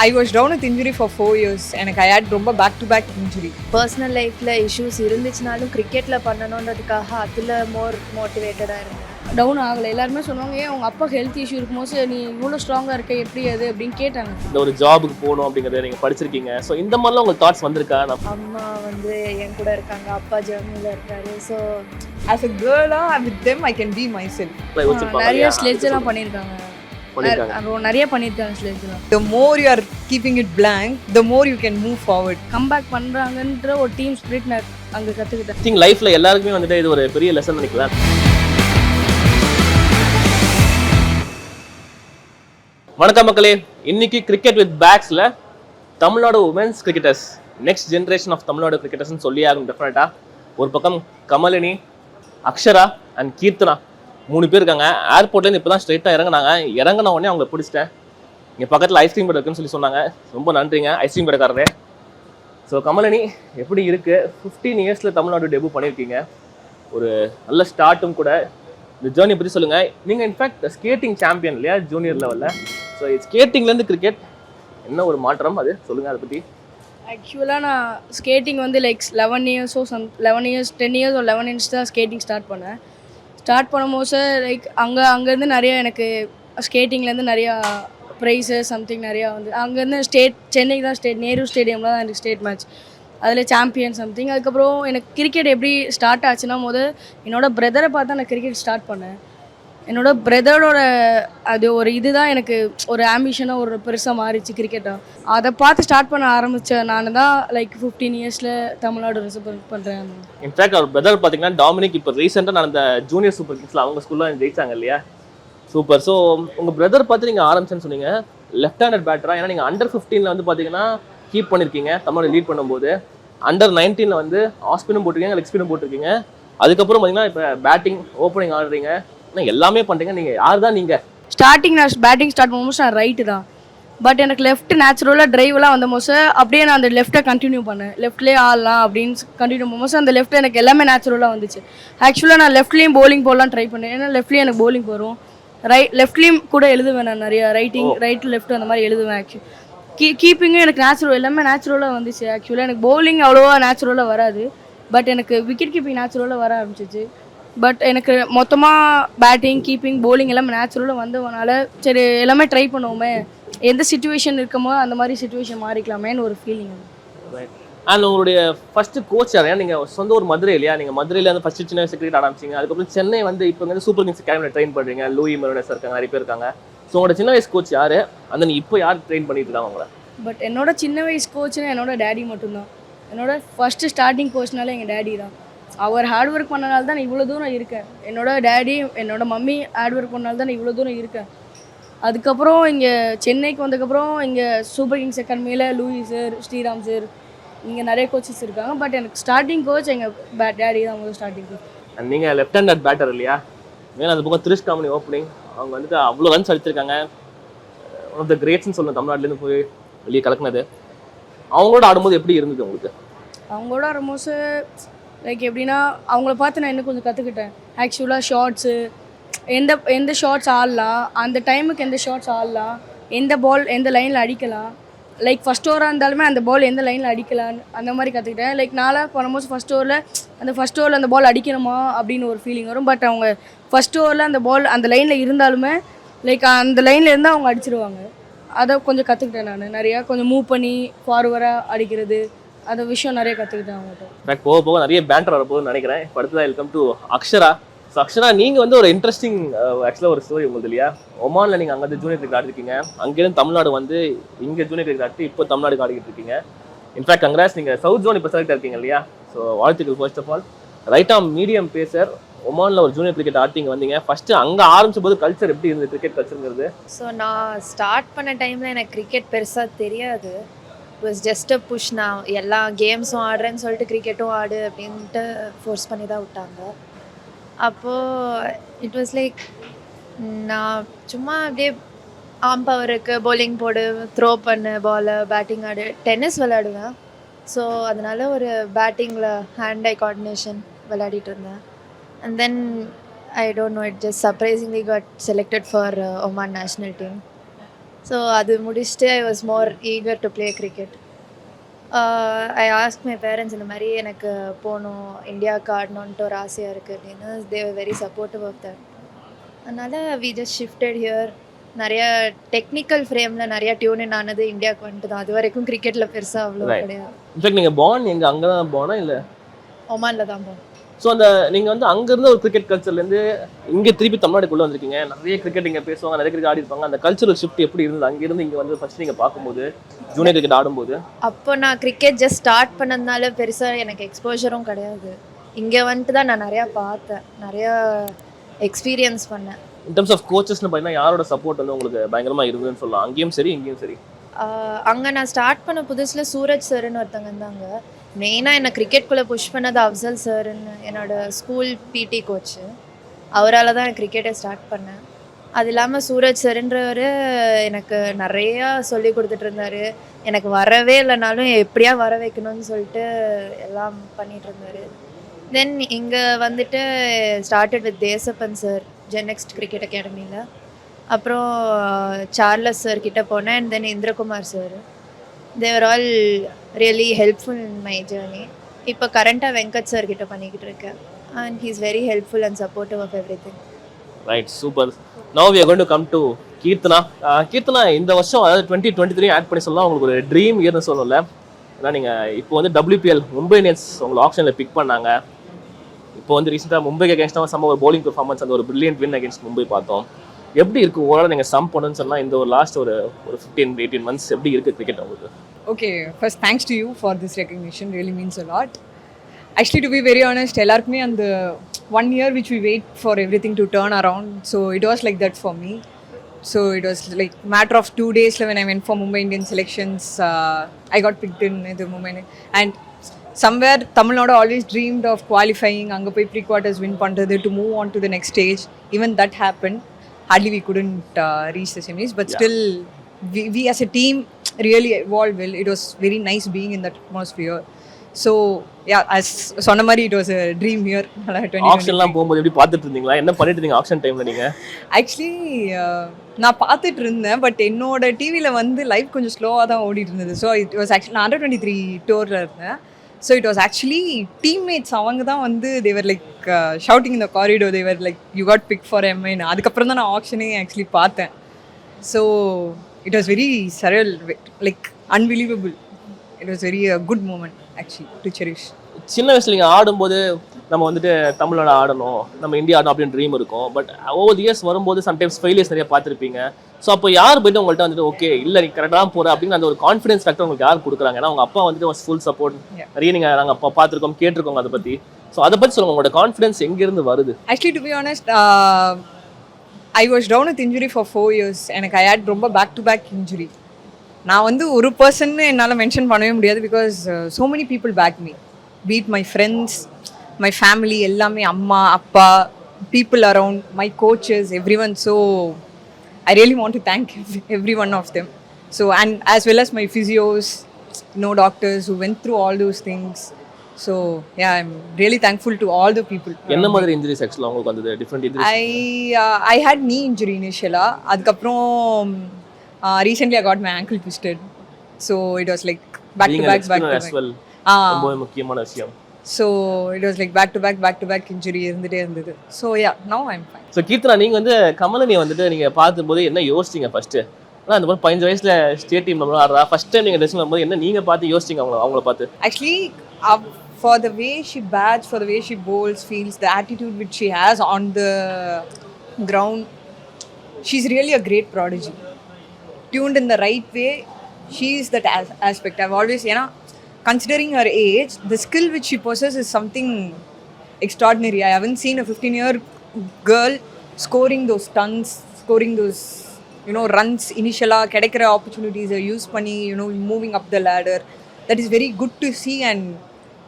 I was down with injury for 4 years and I had ரொம்ப back to back injury. Personal லைஃப்ல issues இருந்துச்சுனாலும் கிரிக்கெட்ல பண்ணணுன்றதுக்காக அதுல மோர் மோட்டிவேட்டடா இருந்தேன். Down ஆகலை. எல்லாருமே சொன்னாங்க ஏன் உங்கள் அப்பா ஹெல்த் இஷ்யூ இருக்கும்போது நீ இவ்வளோ ஸ்ட்ராங்காக இருக்க எப்படி அது அப்படின்னு கேட்டாங்க. இந்த ஒரு ஜாபுக்கு போகணும் அப்படிங்கிறத நீங்கள் படிச்சிருக்கீங்க. ஸோ இந்த மாதிரிலாம் உங்களுக்கு தாட்ஸ் வந்திருக்கா? அம்மா வந்து என் கூட இருக்காங்க, அப்பா ஜெர்மனியில் இருக்காரு. So as a girl with them I can be myself. நிறைய ஸ்லெட்ஜ் எல்லாம் பண்ணியிருக்காங்க. நிறைய பண்ணியிருக்காங்க ஸ்லெட்ஜ்லாம். The more you are keeping it blank, the more you can move forward. Comeback பண்ணுறாங்கன்ற ஒரு டீம் ஸ்பிரிட் நான் அங்கே கற்றுக்கிட்டேன். திங்க் லைஃப்பில் எல்லாருக்குமே வந்துட்டு இது ஒரு பெரிய லெசன் நினைக்கலாம். வணக்கம் மக்களே, இன்னைக்கு கிரிக்கெட் வித் பேக்ஸில் Tamil Nadu women's cricketers, next generation of Tamil Nadu கிரிக்கெட்டர்ஸ்னு சொல்லி ஆகும். டெஃபினட்டாக ஒரு பக்கம் கமலினி, அக்ஷரா அண்ட் கீர்த்தனா 3 பேர் இருக்காங்க. ஏர்போர்ட்லேருந்து இப்போ தான் ஸ்ட்ரெயிட்டாக இறங்கின உடனே அவங்களை பிடிச்சிட்டேன். இங்கே பக்கத்தில் ஐஸ்கிரீம் கடை இருக்குன்னு சொல்லி சொன்னாங்க. ரொம்ப நன்றிங்க ஐஸ்கிரீம் கடைக்காரரே. ஸோ கமலினி, எப்படி இருக்குது? 15 இயர்ஸில் தமிழ்நாடு டெபியூ பண்ணியிருக்கீங்க. ஒரு நல்ல ஸ்டார்ட்டும் கூட. இந்த ஜேர்னி பற்றி சொல்லுங்கள். நீங்கள் இன்ஃபேக்ட் ஸ்கேட்டிங் சாம்பியன் இல்லையா ஜூனியர் லெவலில்? ஸோ ஸ்கேட்டிங்லேருந்து கிரிக்கெட் என்ன ஒரு மாற்றம், அது சொல்லுங்கள். அதை பற்றி ஆக்சுவலாக நான் ஸ்கேட்டிங் வந்து லைக் 11 இயர்ஸ் 10 இயர்ஸ் ஒரு 11 இயர்ஸ் தான் ஸ்கேட்டிங் ஸ்டார்ட் பண்ணேன். ஸ்டார்ட் பண்ணும்போது லைக் அங்கேருந்து நிறைய எனக்கு ஸ்கேட்டிங்லேருந்து நிறையா ப்ரைஸஸ் சம்திங் நிறையா வந்து அங்கேருந்து சென்னைக்கு தான் நேரு ஸ்டேடியமில் தான் எனக்கு ஸ்டேட் மேட்ச், அதில் சாம்பியன் சம்திங். அதுக்கப்புறம் எனக்கு கிரிக்கெட் எப்படி ஸ்டார்ட் ஆச்சுன்னா என்னோடய பிரதரை பார்த்து நான் கிரிக்கெட் ஸ்டார்ட் பண்ணேன். என்னோடய பிரதரோட அது ஒரு இதுதான் எனக்கு ஒரு ஆம்பிஷனாக ஒரு பெருசாக மாறிச்சு கிரிக்கெட்டாக. அதை பார்த்து ஸ்டார்ட் பண்ண ஆரம்பித்தேன். நான் தான் லைக் 15 இயர்ஸில் தமிழ்நாடு ரெப்ரசென்ட் பண்ணுறேன். இன்ஃபேக்ட் அவர் பிரதர் பார்த்தீங்கன்னா டாமினிக், இப்போ ரீசெண்டாக நான் அந்த ஜூனியர் சூப்பர் கிங்ஸில் அவங்க ஸ்கூலில் ஜெயிச்சாங்க இல்லையா? சூப்பர். ஸோ உங்கள் பிரதர் பார்த்து நீங்கள் ஆரம்பிச்சேன்னு சொன்னீங்க. லெஃப்ட் ஹேண்டட் பேட்டராக, ஏன்னா நீங்கள் அண்டர் 15 வந்து பார்த்தீங்கன்னா கீப் பண்ணியிருக்கீங்க தமிழ்நாடு லீட் பண்ணும்போது. அண்டர் 19 வந்து ஆஸ்பினும் போட்டிருக்கீங்க, லெக் ஸ்பினும் போட்டிருக்கீங்க. அதுக்கப்புறம் பார்த்தீங்கன்னா இப்போ பேட்டிங் ஓப்பனிங் ஆடுறீங்க, எல்லாமே பண்ணுறீங்க. நீங்கள் யார் தான் நீங்கள்? ஸ்டார்டிங் நான் பேட்டிங் ஸ்டார்ட் பண்ணும்போது நான் ரைட்டு தான், பட் எனக்கு லெஃப்ட் நேச்சுரலாக ட்ரைவெலாம் வந்தபோது அப்படியே நான் அந்த லெஃப்ட்டை கண்டினியூ பண்ணேன். லெஃப்ட்லேயே ஆடலாம் அப்படின்னு கண்டினியூ பண்ணும்போது அந்த லெஃப்ட் எனக்கு எல்லாமே நேச்சுரலாக வந்துச்சு. ஆக்சுவலாக நான் லெஃப்ட்லேயும் போலிங் போடலாம் ட்ரை பண்ணேன். ஏன்னா லெஃப்ட்லேயும் எனக்கு போலிங் வரும், லெஃப்ட்லேயும் கூட எழுதுவேன். நான் நிறையா ரைட் லெஃப்ட் அந்த மாதிரி எழுதுவேன். ஆக்சுவலி கீப்பிங்கும் எனக்கு நேச்சுரல் எல்லாமே நேச்சுரலாக வந்துச்சு. ஆக்சுவலாக எனக்கு பவுலிங் அவ்வளோவா நேச்சுரலாக வராது, பட் எனக்கு விக்கெட் கீப்பிங் நேச்சுரலாக வர ஆரம்பிச்சிச்சு. பட் எனக்கு மொத்தமாக பேட்டிங் கீப்பிங் பவுலிங் எல்லாமே நேச்சுரலாக வந்ததுனால சரி எல்லாமே ட்ரை பண்ணுவோமே, எந்த சுச்சுவேஷன் இருக்குமோ அந்த மாதிரி சுச்சுவேஷன் மாறிக்கலாமேன்னு ஒரு ஃபீலிங். அண்ட் உங்களுடைய ஃபஸ்ட்டு கோச் யார்? நீங்கள் சொந்த ஒரு மதுரை இல்லையா? நீங்கள் மதுரையில் வந்து ஃபஸ்ட்டு சின்ன வயசு கிரிக்கெட் ஆரம்பிச்சிங்க. அதுக்கப்புறம் சென்னை வந்து இப்போ வந்து சூப்பர் கிங்ஸ் அகாடமியில் ட்ரெயின் பண்ணுறீங்க. லூயி மெரோனஸ் இருக்காங்க, நிறைய பேர் இருக்காங்க. ஸோ உங்களோட சின்ன வயசு கோச் யார்? அந்த நீ இப்போ யார் ட்ரெயின் பண்ணிட்டு இருக்காங்க உங்களை? பட் என்னோட சின்ன வயசு கோச்சுன்னா என்னோட டேடி மட்டும்தான். என்னோட ஃபஸ்ட்டு ஸ்டார்டிங் கோச்னால எங்கள் டேடி தான். அவர் ஹார்ட் ஒர்க் பண்ணனால தான் நான் இவ்வளோ தூரம் இருக்கேன். என்னோட டேடி என்னோட மம்மி ஹார்ட் ஒர்க் பண்ணனால தான் நான் இவ்வளோ தூரம் இருக்கேன். அதுக்கப்புறம் இங்கே சென்னைக்கு வந்ததுக்கப்புறம் இங்கே சூப்பர் கிங்ஸ் அகாடமியில் லூயி சார், ஸ்ரீராம் சார், இங்கே நிறைய கோச்சஸ் இருக்காங்க. பட் எனக்கு ஸ்டார்டிங் கோச் எங்கள் டேடி தான் முதல் ஸ்டார்டிங் கோச். நீங்கள் லெஃப்ட் ஹேண்டட் பேட்டர் இல்லையா? மேலே அந்த பக்கம் திரிஷ்காமணி ஓப்பனிங், அவங்க வந்துட்டு அவ்வளோ ரன்ஸ் அடிச்சிருக்காங்க. ஒன் ஆஃப் த கிரேட்ஸ்ன்னு சொல்லணும் தமிழ்நாட்டிலேருந்து போய் வெளியே கலக்குனது. அவங்களோட ஆடும்போது எப்படி இருந்தது உங்களுக்கு? அவங்களோட ஆடும்போது லைக் எப்படின்னா அவங்கள பார்த்து நான் இன்னும் கொஞ்சம் கற்றுக்கிட்டேன். ஆக்சுவலாக ஷார்ட்ஸு எந்த ஷார்ட்ஸ் ஆடலாம், அந்த டைமுக்கு எந்த ஷார்ட்ஸ் ஆடலாம், எந்த பால் எந்த லைனில் அடிக்கலாம், லைக் ஃபஸ்ட் ஓவராக இருந்தாலுமே அந்த பால் எந்த லைனில் அடிக்கலான்னு அந்த மாதிரி கற்றுக்கிட்டேன். லைக் நாளாக பண்ணும்போது ஃபஸ்ட் ஓவரில் அந்த பால் அடிக்கணுமா அப்படின்னு ஒரு ஃபீலிங் வரும். பட் அவங்க ஃபஸ்ட் ஓவரில் அந்த பால் அந்த லைனில் இருந்தாலுமே லைக் அந்த லைனில் இருந்தால் அவங்க அடிச்சிருவாங்க. அதை கொஞ்சம் கற்றுக்கிட்டேன் நான். நிறையா கொஞ்சம் மூவ் பண்ணி ஃபார்வர்டாக அடிக்கிறது, அந்த விஷயம் நிறைய கற்றுக்கிட்டேன் அவங்கள்ட்ட. போக போக நிறைய பேண்டர் வரப்போகுதுன்னு நினைக்கிறேன். இப்போ அடுத்ததான் welcome to Akshara. So Akshara, நீங்கள் வந்து ஒரு இன்ட்ரெஸ்டிங் ஆக்சுவலாக ஒரு ஸ்டோரி உங்களுக்கு இல்லையா? ஒமானில் நீங்கள் அங்கே வந்து ஜூனியர் கிரிக்கெட் ஆடிருக்கீங்க. அங்கேருந்து தமிழ்நாடு வந்து இங்கே ஜூனியர் கிரிக்கெட் ஆடி இப்போ தமிழ்நாடு ஆடிக்கிட்டு இருக்கீங்க. இன்ஃபேக்ட் கங்க்ராஸ், நீங்கள் சவுத் ஜோன் இப்போ செலக்ட் இருக்கீங்க இல்லையா? ஸோ வாழ்த்துக்கள். First of all right arm medium pacer ஒமானில் ஒரு ஜூனியர் கிரிக்கெட் ஆடிங்க வந்தீங்க. ஃபஸ்ட்டு அங்கே ஆரம்பிச்ச போது கல்ச்சர் எப்படி இருந்தது, கிரிக்கெட் கல்ச்சருங்கிறது? ஸோ நான் ஸ்டார்ட் பண்ண டைமில் எனக்கு கிரிக்கெட் பெருசாக தெரியாது. It was just a push. நான் எல்லா கேம்ஸும் ஆடுறேன்னு சொல்லிட்டு கிரிக்கெட்டும் ஆடு அப்படின்ட்டு ஃபோர்ஸ் பண்ணி தான் விட்டாங்க. அப்போது இட் வாஸ் லைக் நான் சும்மா அப்படியே ஆம் பவருக்கு bowling போடு, த்ரோ பண்ணு பாலை, பேட்டிங் ஆடு, டென்னிஸ் விளையாடுவேன். ஸோ அதனால் ஒரு பேட்டிங்கில் ஹேண்ட் ஐ கோஆர்டினேஷன் விளையாடிட்டு இருந்தேன். And then I don't know, it just surprisingly got selected for Oman national team. So அது முடிச்சுட்டு I was more eager to play cricket. I ask my parents இந்த மாதிரி எனக்கு போகணும், இந்தியாவுக்கு ஆடணுன்ட்டு ஒரு ஆசையாக இருக்குது அப்படின்னு. They were very supportive of that. அதனால் வி ஜஸ்ட் ஷிஃப்டட் ஹியர். நிறைய டெக்னிக்கல் ஃப்ரேமில் நிறைய டியூன் இன் ஆனது இந்தியாவுக்கு வந்துட்டு தான். அது வரைக்கும் கிரிக்கெட்டில் பெருசாக அவ்வளோ கிடையாது. இன்ஃபேக்ட் நீங்கள் பார்ன் எங்கே அங்கே தான் போனா இல்லை ஒமானில் தான் போனோம். ஸோ அந்த நீங்கள் வந்து அங்கேருந்து ஒரு கிரிக்கெட் கல்ச்சர்லேருந்து இங்கே திருப்பி தமிழ்நாடுக்குள்ளே வந்திருக்கீங்க. நிறைய கிரிக்கெட் இங்கே பேசுவாங்க, நிறைய கிரிக்கெட் ஆடி இருப்பாங்க. அந்த கல்ச்சரல் ஷிஃப்ட் எப்படி இருந்தது அங்கேருந்து இங்கே வந்து ஃபர்ஸ்ட் நீங்கள் பார்க்கும்போது ஜூனியர் கிரிக்கெட் ஆடும்போது? அப்போ நான் கிரிக்கெட் ஜஸ்ட் ஸ்டார்ட் பண்ணதுனால பெருசாக எனக்கு எக்ஸ்போஜரும் கிடையாது. இங்கே வந்துட்டு தான் நான் நிறையா பார்த்தேன், நிறையா எக்ஸ்பீரியன்ஸ் பண்ணேன். இன் டர்ம்ஸ் ஆஃப் கோச்சஸ்னு பார்த்தீங்கன்னா யாரோட சப்போர்ட் வந்து உங்களுக்கு பயங்கரமாக இருந்ததுன்னு சொல்லலாம், அங்கேயும் சரி இங்கேயும் சரி? அங்கே நான் ஸ்டார்ட் பண்ண புதுசில் சூரஜ் சார்னு ஒருத்தங்க இருந்தாங்க. மெயினாக என்னை கிரிக்கெட்குள்ளே புஷ் பண்ணது அஃப்சல் சார்ன்னு, என்னோடய ஸ்கூல் பிடி கோச்சு. அவரால் தான் நான் கிரிக்கெட்டை ஸ்டார்ட் பண்ணேன். அது இல்லாமல் சூரஜ் சார்ன்றவர் எனக்கு நிறையா சொல்லி கொடுத்துட்டு இருந்தார். எனக்கு வரவே இல்லைனாலும் எப்படியா வர வைக்கணும்னு சொல்லிட்டு எல்லாம் பண்ணிகிட்டு இருந்தார். தென் இங்கே வந்துட்டு started with Desappan sir GenNext cricket அகாடமியில். அப்புறம் சார்லஸ் சார் கிட்ட போனேன். And then Indrakumar sir. They were all really helpful in my journey. இப்போ கரண்ட்டாக வெங்கட் சார் கிட்ட பண்ணிக்கிட்டு இருக்கேன். And he is very helpful and supportive of every thing. Right, super. Now we are going to come to Keerthana. Keerthana, இந்த வருஷம் அதாவது 2023 ஆட் பண்ணி சொல்லலாம் உங்களுக்கு ஒரு ட்ரீம் இயர்னு சொல்லல. ஏன்னா நீங்கள் இப்போ வந்து WPL மும்பை இந்தியன்ஸ் உங்களை ஆப்ஷனில் பிக் பண்ணாங்க. இப்போ வந்து ரீசெண்டாக மும்பைக்கு அகேன்ஸ்டாக சம்ம ஒரு பவுலிங் பெர்ஃபார்மன்ஸ், அந்த ஒரு பிரில்லியன்ட் வின் அகேன்ஸ்ட் மும்பை பார்த்தோம். எப்படி இருக்குது ஓவரால் நீங்கள் சம் பண்ணுன்னு சொன்னால் இந்த ஒரு லாஸ்ட் ஒரு 15-18 months எப்படி இருக்குது கிரிக்கெட் உங்களுக்கு? Okay, first thanks to you for this recognition, really means a lot. Actually, to be very honest, எல்லாருக்குமே அந்த 1 year which we wait for everything to turn around, so it was like that for me. So it was like matter of 2 days when I went for Mumbai Indians selections. I got picked in the Mumbai, and somewhere Tamil Nadu always dreamed of qualifying, anga poi pre-quarters win பண்றது to move on to the next stage. Even that happened. Hardly we couldn't reach the semis, but still we as a team really evolved well. It was very nice being in that atmosphere. So yeah, as சொன்ன மாதிரி it was a dream year. ஆக்ஷன்லாம் போகும்போது எப்படி பார்த்துட்டு இருந்தீங்களா? என்ன பண்ணிட்டு இருந்தீங்க action டைமில் நீங்கள்? ஆக்சுவலி நான் பார்த்துட்டு இருந்தேன், பட் என்னோட டிவியில் வந்து லைவ் கொஞ்சம் ஸ்லோவாக தான் ஓடிட்டு இருந்தது. ஸோ இட் வாஸ் ஆக்சுவலி நான் Under-23 டூரில் இருந்தேன். So it was actually teammates அவங்க தான் வந்து தேவர் லைக் ஷவுட்டிங் இந்த corridor, they were like you got pick for எம்ஐன்னு. அதுக்கப்புறம் தான் நான் ஆக்ஷனே ஆக்சுவலி பார்த்தேன். So it was very surreal, like unbelievable. It was very good moment actually to cherish. சின்ன வயசுல நீங்கள் ஆடும்போது நம்ம வந்துட்டு தமிழ்நாடு ஆடணும், நம்ம இந்தியா ஆடணும் அப்படின்னு ட்ரீம் இருக்கும். பட் ஓவர் இயர்ஸ் வரும்போது சம்டைம்ஸ் ஃபெயிலியர்ஸ் நிறைய பார்த்துருப்பீங்க. ஸோ அப்போ யார் போய்ட்டு உங்கள்கிட்ட வந்துட்டு ஓகே இல்லை நீ கரெக்டாக போகிற அப்படின்னு அந்த ஒரு கான்ஃபிடன்ஸ் ஃபேக்டர் உங்களுக்கு யார் கொடுக்குறாங்க? ஏன்னா உங்கள் அப்பா வந்துட்டு ஃபுல் சப்போர்ட் நிறைய நீங்கள் நாங்கள் அப்பா பார்த்துருக்கோம், கேட்டிருக்கோங்க அதை பற்றி. ஸோ அதை பற்றி சொல்லுங்கள், உங்களோட கான்ஃபிடன்ஸ் எங்கேருந்து வருது? Actually to be honest, I was down with injury for 4 years. எனக்கு ஐ ஹேட் ரொம்ப பேக் டு பேக் இன்ஜுரி. நான் வந்து ஒரு பர்சன்னு என்னால் மென்ஷன் பண்ணவே முடியாது, because so many people back me, be it my friends, my family, எல்லாமே அம்மா அப்பா, people around, my coaches, everyone. So I really want to thank every one of them. So and as well as my physios, doctors who went through all those things. So yeah, I'm really thankful to all the people. என்ன மாதிரி injuries ஆக்சுவலாக உங்களுக்கு வந்தது? Different injuries. I had knee injury initially. அதுக்கப்புறம் recently I got my ankle twisted. So it was like back to back as well. ரொம்ப முக்கியமான விஷயம். So it was like back to back injury இருந்துட்டே இருந்தது. So yeah, now I'm fine. So Keerthana, நீங்க வந்து கமலினி வந்துட்டு நீங்க பார்க்கும்போது என்ன யோசிச்சீங்க ஃபர்ஸ்ட்? ஆனா அந்த மாதிரி 15 வயசுல ஸ்டேட் டீம்ல ஆடுறா, ஃபர்ஸ்ட் டைம் நீங்க ட்ரெஸ்ஸிங் பண்ணும்போது என்ன நீங்க பார்த்து யோசிச்சீங்க அவங்கள பார்த்து? Actually, for the way she bats, for the way she bowls, feels, the attitude which she has on the ground, she's really a great prodigy. Tuned in the right way, she is that aspect. I've always, considering her age, the skill which she possesses is something extraordinary. I haven't seen a 15-year girl scoring those tons, scoring those runs initially, கிடைக்கிற opportunities use பண்ணி moving up the ladder. That is very good to see, and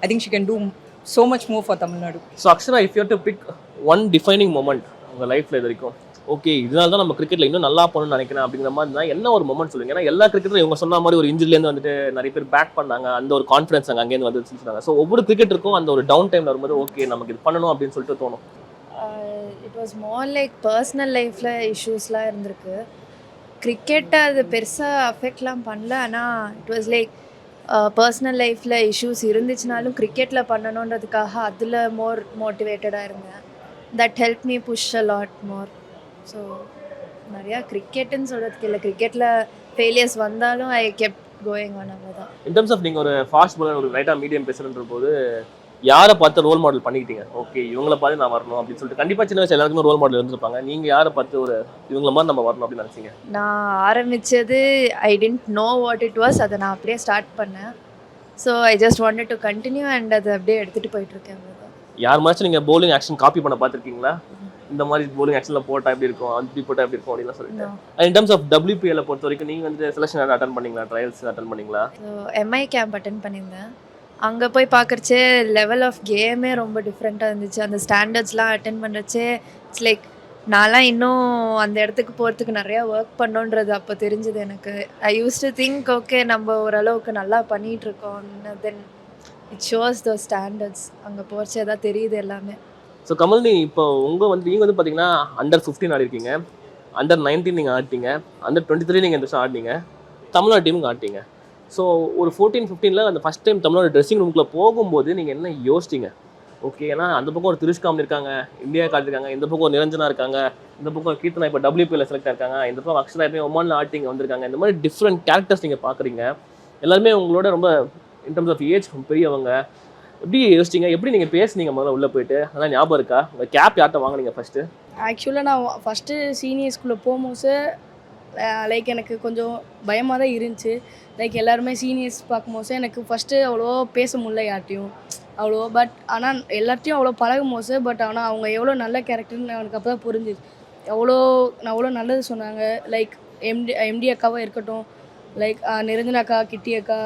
I think she can do so much more for Tamil Nadu. So Akshara, if you have to pick one defining moment உங்க லைஃப்ல இது வரைக்கும், okay இதனால தான் நம்ம கிரிக்கெட்ல இன்னும் நல்லா பண்ணணும்னு நினைக்கிறேன் அப்படிங்கிற மாதிரி தான் என்ன ஒரு மொமெண்ட் சொல்லுங்க? ஏன்னா எல்லா கிரிக்கெட்டரும் இவங்க சொன்ன மாதிரி ஒரு இன்ஜுரிலேருந்து வந்துட்டு நிறைய பேர் பேக் பண்ணாங்க, அந்த ஒரு கான்ஃபிடன்ஸ் அங்கே அங்கேருந்து வந்து சொன்னாங்க. ஸோ ஒவ்வொரு கிரிக்கெட்டருக்கும் அந்த ஒரு டவுன் டைம்ல வரும்போது ஓகே நமக்கு இது பண்ணணும் அப்படின்னு சொல்லிட்டு தோணும். It was more like personal லைஃப்பில் இஷ்யூஸ்லாம் இருந்திருக்கு. கிரிக்கெட்டை அது பெருசாக அஃபெக்ட்லாம் பண்ணல. ஆனால் இட் வாஸ் லைக் பர்சனல் லைஃப்பில் இஷ்யூஸ் இருந்துச்சுனாலும் கிரிக்கெட்டில் பண்ணணுன்றதுக்காக அதில் மோர் மோட்டிவேட்டடாக இருந்தேன். That help me push a lot more. So நிறையா கிரிக்கெட்டுன்னு சொல்கிறதுக்கு இல்லை, கிரிக்கெட்டில் ஃபெயிலியர்ஸ் வந்தாலும் ஐ கெப்ட் கோயிங் ஆன். அவ்வளோதான். இன் டர்ம்ஸ் ஆஃப் நீங்கள் ஒரு ஃபாஸ்ட் பாலர், ஒரு ரைட்டாக மீடியம் பேசுகிற போது யாரை பார்த்து ரோல் மாடல் பண்ணிக்கிட்டீங்க? ஓகே, இவங்களை பார்த்து நான் வரணும் அப்படின்னு சொல்லிட்டு. கண்டிப்பாக சின்ன வயசு எல்லாருக்குமே ரோல் மாடல் இருந்திருப்பாங்க. நீங்கள் யாரை பார்த்து ஒரு இவங்கள மாதிரி நம்ம வரணும் அப்படின்னு நினச்சிங்க? நான் ஆரம்பித்தது I didn't know what it was. அதை நான் அப்படியே ஸ்டார்ட் பண்ணேன். So I just wanted to continue and அதை அப்படியே எடுத்துகிட்டு போயிட்டுருக்கேன். யார் மாதிரிச்சும் நீங்கள் பவுலிங் ஆக்ஷன் காப்பி பண்ண பார்த்துருக்கீங்களா? இந்த மாதிரி பவுலிங் ஆக்ஷனில் போட்டால் எப்படி இருக்கும், அப்படி போட்டால் எப்படி இருக்கும் அப்படின்னு சொல்லிட்டு. இன் டர்ம்ஸ் ஆஃப் WPL பொறுத்த வரைக்கும் நீங்கள் வந்து செலெக்ஷன் அட்டன் பண்ணீங்களா? ட்ரையல்ஸ் அட்டன் பண்ணீங்களா? ஸோ MI கேம்ப் அட்டன் பண்ணியிருந்தேன். அங்கே போய் பார்க்குறச்சே லெவல் ஆஃப் கேமே ரொம்ப டிஃப்ரெண்ட்டாக இருந்துச்சு. அந்த ஸ்டாண்டர்ட்ஸ்லாம் அட்டென்ட் பண்ணுறச்சே இட்ஸ் லைக் நான்லாம் இன்னும் அந்த இடத்துக்கு போகிறதுக்கு நிறையா ஒர்க் பண்ணோன்றது அப்போ தெரிஞ்சது எனக்கு. I use to think okay நம்ம ஓரளவுக்கு நல்லா பண்ணிகிட்ருக்கோம்னு. Then it shows the standards. அங்கே போகிறச்சே தான் தெரியுது எல்லாமே. ஸோ கமலினி, இப்போ நீங்கள் வந்து பார்த்தீங்கன்னா Under 15 ஆடிருக்கீங்க, Under 19 நீங்கள் ஆடிட்டீங்க, Under 23 நீங்கள் இந்த வருஷம் ஆடினீங்க, தமிழ்நாடு டீமுக்கு ஆடிட்டீங்க. ஸோ ஒரு 14-15 அந்த ஃபஸ்ட் டைம் தமிழ்நாடு ட்ரெஸ்ஸிங் ரூம்குள்ளே போகும்போது நீங்கள் என்ன யோசிச்சிங்க? ஓகே, ஏன்னா அந்த பக்கம் ஒரு திரிஷ்காமன் இருக்காங்க, இந்தியா காட்டிருக்காங்க, இந்த பக்கம் ஒரு நிரஞ்சனா இருக்காங்க, இந்த பக்கம் கீர்த்தனா இப்போ WPL செலக்ட் ஆயிருக்காங்க, இந்த பக்கம் அக்ஷரா எப்பயும் ஒமானில் ஆட்டிங்க வந்திருக்காங்க. இந்த மாதிரி டிஃப்ரெண்ட் கேரக்டர்ஸ் நீங்கள் பார்க்குறீங்க. எல்லாருமே உங்களோட ரொம்ப இன் டர்ம்ஸ் ஆஃப் ஏஜ் பெரியவங்க. எப்படி யோசிச்சிங்க? எப்படி நீங்கள் பேசுனீங்க முதல்ல உள்ளே போயிட்டு? அதெல்லாம் ஞாபகம் இருக்கா? உங்கள் கேப் யார்கிட்ட வாங்கினீங்க ஃபஸ்ட்டு? ஆக்சுவலாக நான் ஃபஸ்ட்டு சீனியர் ஸ்கூலில் போகும்போது லைக் எனக்கு கொஞ்சம் பயமாக தான் இருந்துச்சு. லைக் எல்லாருமே சீனியர்ஸ் பார்க்கும்போது எனக்கு ஃபஸ்ட்டு அவ்வளோ பேச முடியல யார்ட்டையும் அவ்வளோ. பட் ஆனால் எல்லார்ட்டையும் அவ்வளோ பழகும் போது ஆனால் அவங்க எவ்வளோ நல்ல கேரக்டர்னு எனக்கு அப்போ தான் புரிஞ்சிச்சு. அவ்வளோ நல்லது சொன்னாங்க. லைக் எம்டி அக்காவாக இருக்கட்டும், லைக் நிரஞ்சனா அக்கா, கிட்டி அக்கா,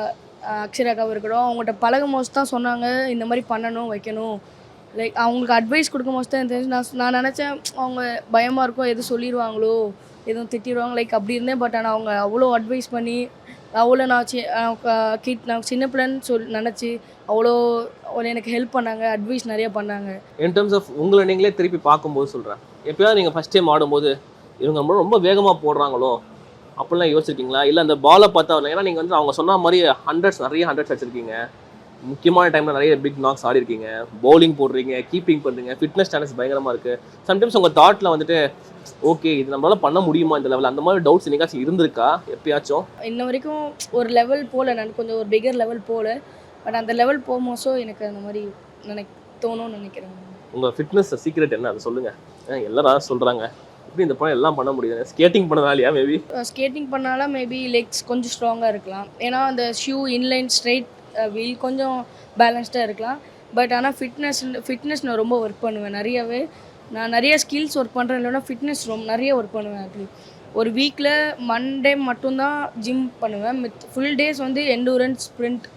அக்ஷரா அக்காவாக இருக்கட்டும், அவங்கள்ட்ட பழகும் போது தான் சொன்னாங்க இந்த மாதிரி பண்ணணும் வைக்கணும். லைக் அவங்களுக்கு அட்வைஸ் கொடுக்கும் போது தான் தெரிஞ்சு. நான் நினச்சேன் அவங்க பயமாக இருக்கும், எதுவும் சொல்லிடுவாங்களோ, எதுவும் திட்டிடுவாங்க லைக் அப்படி இருந்தேன். பட் ஆனால் அவங்க அவ்வளோ அட்வைஸ் பண்ணி அவ்வளோ நான் சின்ன பிள்ளைன்னு நினச்சி அவ்வளோ எனக்கு ஹெல்ப் பண்ணாங்க, அட்வைஸ் நிறையா பண்ணாங்க. இன் டர்ம்ஸ் ஆஃப் உங்களை நீங்களே திருப்பி பார்க்கும்போது சொல்கிறேன், எப்போயாவது நீங்கள் ஃபஸ்ட் டைம் ஆடும்போது இவங்க ரொம்ப வேகமாக போடுறாங்களோ அப்படிலாம் யோசிச்சிருக்கீங்களா? இல்லை அந்த பாலை பார்த்தா வரல? ஏன்னா நீங்கள் வந்து அவங்க சொன்ன மாதிரி நிறைய ஹண்ட்ரட்ஸ் வச்சுருக்கீங்க, முக்கியமான டைமில் நிறைய பிக் நாக்ஸ் ஆடி இருக்கீங்க, பவுலிங் போடுறீங்க, கீப்பிங் பண்ணுறீங்க, ஃபிட்னஸ் ஸ்டாண்டர்ட்ஸ் பயங்கரமாக இருக்குது. சம்டைம்ஸ் உங்கள் தாட்டில் வந்துட்டு ஓகே இது நம்மளால் பண்ண முடியுமா இந்த லெவல், அந்த மாதிரி டவுட்ஸ் என்னைக்காச்சும் இருந்திருக்கா எப்பயாச்சும்? இன்ன வரைக்கும் ஒரு லெவல் போகல, நான் கொஞ்சம் ஒரு பிகர் லெவல் போகல. பட் அந்த லெவல் போகும்போதோ எனக்கு அந்த மாதிரி தோணும்னு நினைக்கிறேன். உங்கள் ஃபிட்னஸ் சீக்ரெட் என்ன, அதை சொல்லுங்கள். எல்லாரும் சொல்கிறாங்க இப்படி இந்த படம் எல்லாம் பண்ண முடியாது, ஸ்கேட்டிங் பண்ணதாலையா? மேபி ஸ்கேட்டிங் பண்ணாலும் மேபி லெக்ஸ் கொஞ்சம் ஸ்ட்ராங்காக இருக்கலாம். ஏன்னா அந்த ஷூ இன்லைன் ஸ்ட்ரைட் வீல் கொஞ்சம் பேலன்ஸ்டாக இருக்கலாம். பட் ஆனால் ஃபிட்னஸ் நான் ரொம்ப ஒர்க் பண்ணுவேன் நிறையவே. நான் நிறைய ஸ்கில்ஸ் ஒர்க் பண்ணுறேன், இல்லைன்னா ஃபிட்னஸ் நிறைய ஒர்க் பண்ணுவேன். ஒரு வீக்கில் மண்டே மட்டும்தான் ஜிம் பண்ணுவேன். ஃபுல் டேஸ் வந்து எண்டூரன்ஸ் ஸ்ப்ரிண்ட்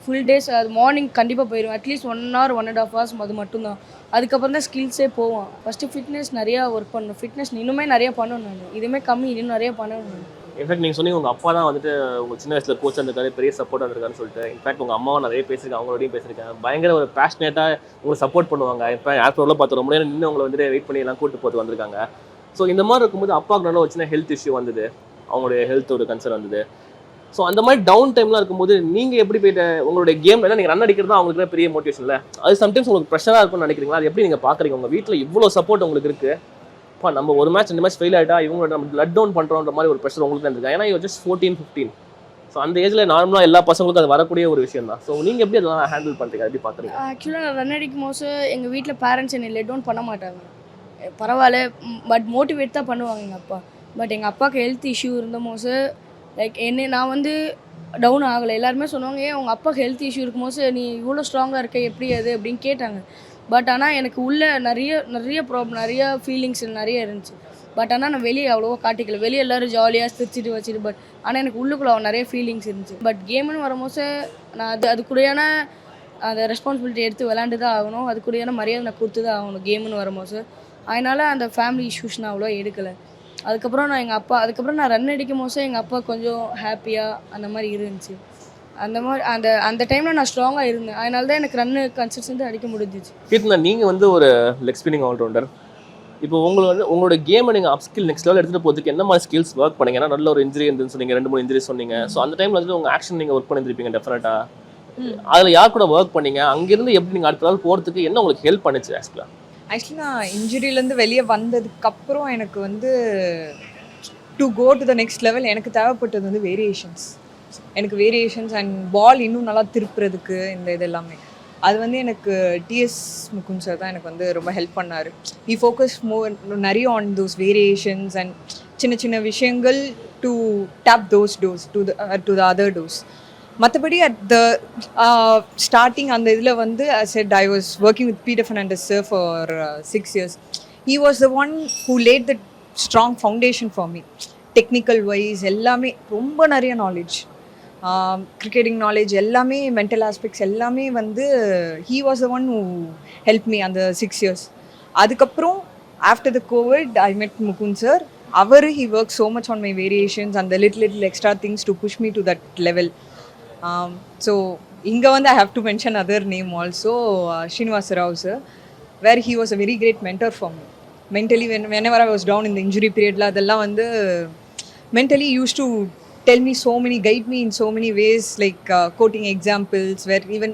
ஃபுல் டேஸ். அது மார்னிங் கண்டிப்பாக போயிடுவேன், அட்லீஸ்ட் 1 hour 1.5 hours அது மட்டும்தான். அதுக்கப்புறம் தான் ஸ்கில்ஸே போவோம். ஃபஸ்ட்டு ஃபிட்னஸ் நிறையா ஒர்க் பண்ணணும். ஃபிட்னஸ் இன்னுமே நிறையா பண்ணணும். நான் இதுவுமே கம்மி, இன்னும் நிறையா பண்ணணும். இன்ஃபேக்ட் நீங்கள் சொன்னீங்க உங்கள் அப்பா தான் வந்துட்டு உங்கள் சின்ன வயசில் கோச் இருந்திருக்காரு, பெரிய சப்போர்ட் இருந்திருக்காருன்னு சொல்லிட்டு. இன்ஃபேக்ட் உங்கள் அம்மாவும் நிறைய பேசியிருக்கேன், அவங்களோடையும் பேசியிருக்கேன். பயங்கர ஒரு பேஷனேட்டாக உங்களை சப்போர்ட் பண்ணுவாங்க. இப்போ ஏர்போர்ட்டில் பார்த்து ரொம்ப நேரம் நின்று உங்களை வந்துட்டு வெயிட் பண்ணி எல்லாம் கூட்டு போட்டு வந்திருக்காங்க. ஸோ இந்த மாதிரி இருக்கும்போது அப்பாவுக்கு நல்ல ஒரு சின்ன ஹெல்த் இஷ்யூ வந்தது, அவங்களுடைய ஹெல்த் ஒரு கன்சர்ன் வந்தது. ஸோ அந்த மாதிரி டவுன் டைம்லாம் இருக்கும்போது நீங்கள் எப்படி போயிட்டு உங்களுடைய கேம் ஏன்னா நீங்கள் ரன் அடிக்கிறது தான் அவங்களுக்கு பெரிய மோட்டிவேஷன் இல்லை, அது சம்டைம்ஸ் உங்களுக்கு ப்ரெஷராக இருக்கும்னு நினைக்கிறீங்களா? அது எப்படி நீங்கள் பார்க்குறீங்க? உங்கள் வீட்டில் இவ்வளோ சப்போர்ட் உங்களுக்கு இருக்குது, இப்போ நம்ம ஒரு மேட்ச் 2 மேட்ச் ஃபெயில் ஆகிட்டா இவங்களோட நம்ம லட் டவுன் பண்ணுறோன்ற மாதிரி ஒரு ப்ரெஷர் உங்களுக்கு இருந்திருக்கு. ஏன்னா யூ ஜஸ்ட் 14-15. ஸோ அந்த ஏஜில் நார்மலாக எல்லா பசங்களுக்கும் அது வரக்கூடிய ஒரு விஷயம் தான். ஸோ நீங்கள் எப்படி அதெல்லாம் ஹேண்டில் பண்ணுறீங்க, எப்படி பார்க்குறீங்க? ஆக்சுவலாக நான் ரன் அடிக்கும் போது எங்கள் வீட்டில் பேரண்ட்ஸ் என்னை லெட் டவுன் பண்ண மாட்டாங்க, பரவாயில்ல. பட் மோட்டிவேட் தான் பண்ணுவாங்க எங்கள் அப்பா. பட் எங்கள் அப்பாவுக்கு ஹெல்த் இஷ்யூ இருந்த போது லைக் நான் வந்து டவுன் ஆகலை. எல்லாருமே சொன்னாங்க, ஏன் உங்கள் அப்பாவுக்கு ஹெல்த் இஷ்யூ இருக்கும்போது நீ இவ்வளோ ஸ்ட்ராங்காக இருக்க, எப்படி அது அப்படின்னு கேட்டாங்க. பட் ஆனால் எனக்கு உள்ளே நிறைய ப்ராப்ளம், நிறைய ஃபீலிங்ஸ் நிறைய இருந்துச்சு. பட் ஆனால் நான் வெளியே அவ்வளோவா காட்டிக்கல. வெளியே எல்லோரும் ஜாலியாக சிரிச்சிட்டு வச்சுட்டு. பட் ஆனால் எனக்கு உள்ளுக்குள்ள நிறைய ஃபீலிங்ஸ் இருந்துச்சு. பட் கேம்னு வரும்போது நான் அதுக்குடையான அந்த ரெஸ்பான்சிபிலிட்டி எடுத்து விளாண்டு தான் ஆகணும், அதுக்குடையான மரியாதை நான் கொடுத்து தான் ஆகணும் கேம்னு வரும்போது. அதனால் அந்த ஃபேமிலி இஷ்யூஸ் நான் அவ்வளோ எடுக்கலை. அதுக்கப்புறம் நான் ரன் அடிக்கும் போது எங்கள் அப்பா கொஞ்சம் ஹாப்பியாக அந்த மாதிரி இருந்துச்சு. அந்த மாதிரி அந்த டைமில் நான் ஸ்ட்ராங்காக இருந்தேன். அதனால தான் எனக்கு ரன்னு கன்சிஸ்டன்ட்டாக அடிக்க முடிஞ்சிச்சு. கீர்த்தனா, நீங்கள் வந்து ஒரு லெக் ஸ்பின்னிங் ஆல்ரவுண்டர், இப்போ உங்களோட கேமை நீங்கள் அப்ஸ்கில் நெக்ஸ்ட் லெவல் எடுத்துகிட்டு போகிறதுக்கு என்ன மாதிரி ஸ்கில்ஸ் ஒர்க் பண்ணீங்க? ஏன்னா நல்ல ஒரு இன்ஜுரி இருந்துன்னு சொன்னீங்க, 2-3 இன்ஜுரி சொன்னீங்க. ஸோ அந்த டைமில் வந்துட்டு உங்கள் ஆக்ஷன் நீங்கள் ஒர்க் பண்ணியிருப்பீங்க டெஃபினட்டாக. அதில் யார் கூட ஒர்க் பண்ணீங்க? அங்கேருந்து எப்படி நீங்கள் அடுத்த நாள் போகிறதுக்கு என்ன உங்களுக்கு ஹெல்ப் பண்ணுச்சு ஆக்சுவலாக? ஆக்சுவலி நான் இன்ஜுரியிலேருந்து வெளியே வந்ததுக்கப்புறம் எனக்கு வந்து to go to the next level எனக்கு தேவைப்பட்டது வந்து வேரியேஷன்ஸ். எனக்கு வேரியேஷன்ஸ் அண்ட் பால் இன்னும் நல்லா திருப்புறதுக்கு இந்த இது எல்லாமே அது வந்து எனக்கு டிஎஸ் முகுந்த் சார் தான் எனக்கு வந்து ரொம்ப ஹெல்ப் பண்ணார். ஹி ஃபோக்கஸ் நிறைய ஆன் தோஸ் வேரியேஷன்ஸ் அண்ட் சின்ன சின்ன விஷயங்கள் to tap those toes to the other toes. மற்றபடி அட் த ஸ்டார்டிங் அந்த இதில் வந்து set I was working with Peter Fernandes sir for 6 years. He was the one who laid the strong foundation for me. Technical wise எல்லாமே ரொம்ப நிறைய knowledge, cricketing knowledge எல்லாமே, mental aspects எல்லாமே வந்து he was the one who help me அந்த 6 years. அதுக்கப்புறம் after the covid I met Mukund sir. He work so much on my variations அந்த little extra things to push me to that level. So இங்கே வந்து I have to mention other name also, Srinivasa Rao sir, where he was a very great mentor for me. mentally whenever I was down in the injury period la adella vandu mentally used to tell me so many, guide me in so many ways, like quoting examples where even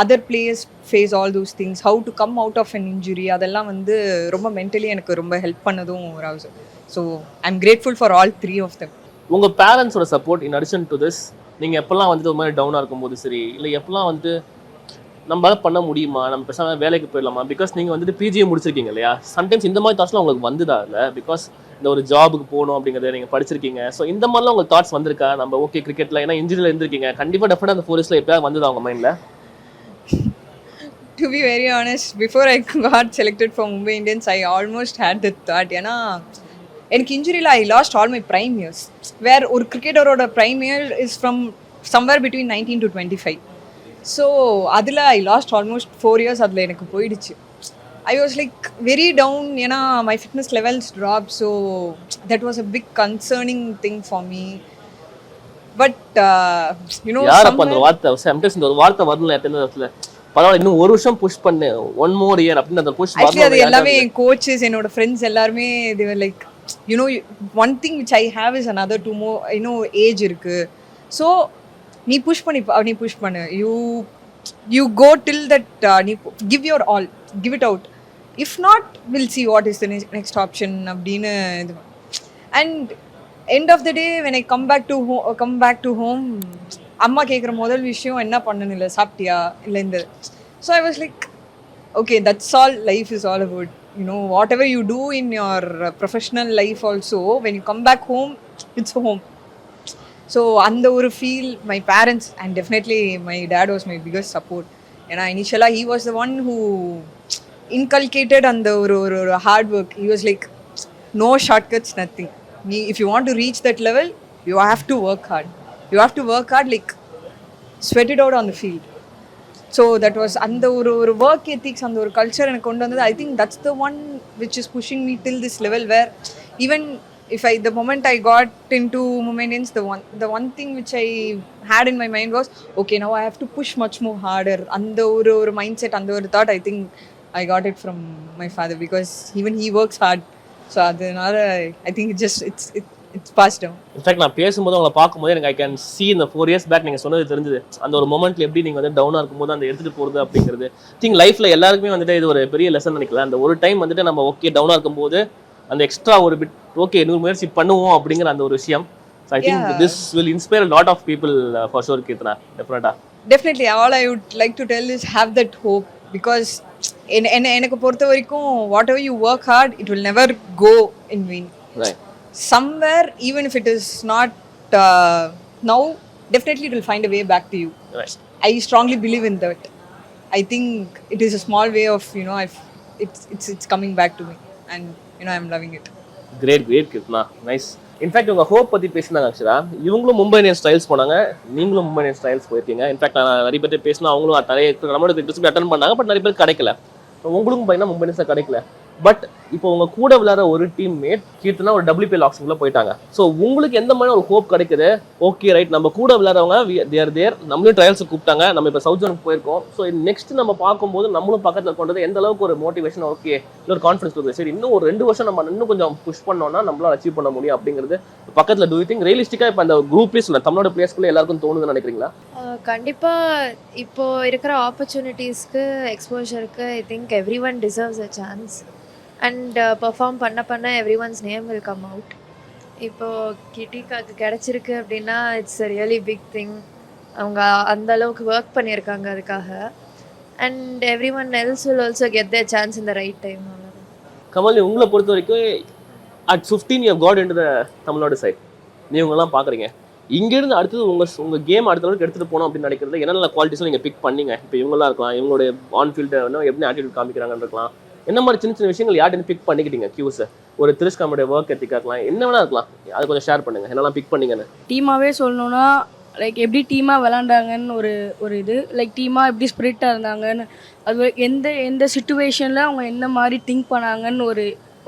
other players face all those things, how to come out of an injury, adella vandu romba mentally enakku romba help pannadum Rao sir. So I'm grateful for all three of them. உங்கள் பேரண்ட்ஸோட support in addition to this, நீங்கள் எப்போல்லாம் வந்துட்டு ஒரு மாதிரி டவுனாக இருக்கும்போது சரி, இல்லை எப்போல்லாம் வந்துட்டு நம்மளால பண்ண முடியுமா, நம்ம பேசாமல் வேலைக்கு போயிடலாமா, பிகாஸ் நீங்கள் வந்துட்டு பிஜிஏ முடிச்சிருக்கீங்க இல்லையா, சம்டைம்ஸ் இந்த மாதிரி தாட்ஸ்லாம் உங்களுக்கு வந்துதா இல்லை, பிகாஸ் இந்த ஒரு ஜாபுக்கு போகணும் அப்படிங்கிறத நீங்கள் படிச்சிருக்கீங்க. ஸோ இந்த மாதிரிலாம் உங்களுக்கு தாட்ஸ் வந்திருக்கா? நம்ம ஓகே கிரிக்கெட்டில் ஏன்னா இன்ஜுரியில் இருந்திருக்கீங்க, கண்டிப்பாக டெஃபினட்டாக அந்த 4 yearsல எப்போயாவது வந்ததா அவங்க மைண்டில்? To be very honest, before I got selected for Mumbai Indians, I almost had that thought. ஏன்னா எனக்கு இன்ஜுரியில் I lost all my prime years, where ஒரு கிரிக்கெட்டரோட prime year is from somewhere between 19 to 25. So அதில் I lost almost 4 years அதில் எனக்கு போயிடுச்சு. I was like very down, ஏன்னா my fitness levels drop. So that was a big concerning thing for me. But you know அந்த வார்த்தை sometimes இந்த ஒரு வார்த்தை வரல இடத்துல, பரவாயில்ல இன்னும் ஒரு வருஷம் புஷ் பண்ணு, 1 more year அப்படின்னு அந்த புஷ் ஆக்சுவலி அது எல்லாமே என் கோச்சஸ் என்னோட ஃப்ரெண்ட்ஸ் எல்லாருமே they were like, you know, one thing which I have is another 2 more, you know, age இருக்கு. ஸோ நீ புஷ் பண்ணு, you go till that, நீ give your all, give it out, if not we'll see what is the next option அப்படின்னு இது. And end of the day when I come back to home அம்மா கேட்குற முதல் விஷயம் என்ன பண்ணணும், இல்லை சாப்பிட்டியா, இல்லை இந்த. So I was like, okay, that's all life is all about, you know, whatever you do in your professional life also, when you come back home it's home. So அந்த ஒரு feel my parents and definitely my dad was my biggest support. ஏன்னா initially he was the one who inculcated அந்த ஒரு hard work. He was like, no shortcuts, nothing. If you want to reach that level you have to work hard, like sweat it out on the field. So that was அந்த ஒரு work ethics, அந்த ஒரு culture எனக்கு கொண்டு வந்தது. I think that's the one which is pushing me till this level, where even if the moment I got into MumbaiIndians, the one thing which I had in my mind was, okay, now I have to push much more harder. அந்த ஒரு mindset, அந்த ஒரு thought, I think I got it from my father, because even he works hard. So அதனால I think it's passed down. In fact நான் பேசும்போது உங்களை பார்க்கும்போது எனக்கு ஐ கேன் see இந்த 4 years பேக் நீங்கள் சொன்னது தெரிஞ்சது. அந்த ஒரு மொமெண்ட்ல எப்படி நீங்கள் வந்து டவுனாக இருக்கும்போது அந்த எடுத்துகிட்டு போகிறது அப்படிங்கிறது திங்க் லைஃப்பில் எல்லாருக்குமே வந்துட்டு இது ஒரு பெரிய லெசன் நினைக்கலாம். அந்த ஒரு டைம் வந்துட்டு நம்ம ஓகே டவுனாக இருக்கும்போது அந்த எக்ஸ்ட்ரா ஒரு பிட் ஓகே இன்னொரு முயற்சி பண்ணுவோம் அப்படிங்கிற அந்த ஒரு விஷயம். So I think this will inspire a lot of people for sure, Keerthana. Definitely all I would like to tell is have that hope, because எனக்கு பொறுத்த வரைக்கும் whatever you work hard it will never go in vain. Right. Somewhere, even if it is not now, definitely it will find a way back to you. Right. I strongly believe in that. I think it is a small way of, you know, it's coming back to me, and you know I'm loving it. Great Keerthana, nice. In fact உங்கள் hope பற்றி பேசினாங்க ஆக்சுவலா. இவங்களும் Mumbai Indians trials போனாங்க, நீங்களும் Mumbai Indians trials போயிருக்கீங்க. In fact நான் நிறைய பேர் பேசினா அவங்களும் நிறைய நம்மளோட கிரிக்கெட் அட்டன் பண்ணாங்க, பட் நிறைய பேர் கிடைக்கல. உங்களுக்கும் பார்த்தீங்கன்னா மும்பை இந்தியன்ஸில் கிடைக்கல. பட் இப்போ உங்க கூட விளையாடுற ஒரு டீம் மேட் கீர்த்தனா ஒரு WPL ஆப்ஷனுக்குள்ள போயிட்டாங்க. ஸோ உங்களுக்கு எந்த மாதிரி ஒரு ஹோப் கிடைக்குது? ஓகே ரைட், நம்ம கூட விளையாடுறவங்க தேர் நம்மளும் ட்ரையல்ஸுக்கு கூப்பிட்டாங்க, நம்ம இப்போ சவுத் ஜோனுக்கு போயிருக்கோம். ஸோ நெக்ஸ்ட் நம்ம பார்க்கும்போது நம்மளும் பக்கத்தில் கொண்டது எந்த அளவுக்கு ஒரு மோட்டிவேஷன், ஓகே ஒரு கான்ஃபிடன்ஸ் இருக்குது, சரி இன்னும் ஒரு 2 வருஷம் நம்ம இன்னும் கொஞ்சம் புஷ் பண்ணோம்னா நம்மளால அச்சீவ் பண்ண முடியும் அப்படிங்கிறது பக்கத்தில். டூ யூ திங்க் ரியலிஸ்டிக்காக இப்போ அந்த குரூப்லேயே சொல்ல தமிழோட பிளேஸ்க்குள்ளே எல்லாருக்கும் தோணுதுன்னு நினைக்கிறீங்களா? கண்டிப்பாக இப்போது இருக்கிற ஆப்பர்ச்சுனிட்டிஸ்க்கு எக்ஸ்போஷருக்கு I think every one deserves a chance and perform பண்ண every one's name will come out. இப்போது கிட்டிக்காக்கு கிடச்சிருக்கு அப்படின்னா it's a really big thing. அவங்க அந்த அளவுக்கு ஒர்க் பண்ணியிருக்காங்க அதுக்காக. And every one else will also get their chance in the right time. Kamal, உங்களை பொறுத்த வரைக்கும் at 15 you have got into the Tamil Nadu side, நீங்களாம் பார்க்குறீங்க. இங்கேருந்து அடுத்தது உங்கள் கேம் அடுத்த அளவுக்கு எடுத்துகிட்டு போகணும் அப்படின்னு நினைக்கிறது என்னென்ன குவாலிட்டிஸும் நீங்கள் பிக் பண்ணீங்க? இப்போ இவங்களாம் இருக்கலாம், இவங்களுடைய ஆன் ஃபீல்டு எப்படி ஆட்டிடியூட் காமிக்கிறாங்கன்னு இருக்கலாம், என்ன மாதிரி சின்ன சின்ன விஷயங்கள் யார்ட்டு பிக் பண்ணிக்கிட்டீங்க? கியூஸை ஒரு திரிஸ்காமுடைய ஒர்க் எத்திக்காக இருக்கலாம், என்ன வேணா இருக்கலாம், அதை கொஞ்சம் ஷேர் பண்ணுங்கள் என்னெல்லாம் பிக் பண்ணீங்கன்னு. டீமாகவே சொல்லணுன்னா லைக் எப்படி டீமாக விளாண்டாங்கன்னு ஒரு இது, லைக் டீமாக எப்படி ஸ்பிரிட்டாக இருந்தாங்கன்னு, அது எந்த சுச்சுவேஷனில் அவங்க என்ன மாதிரி திங்க் பண்ணாங்கன்னு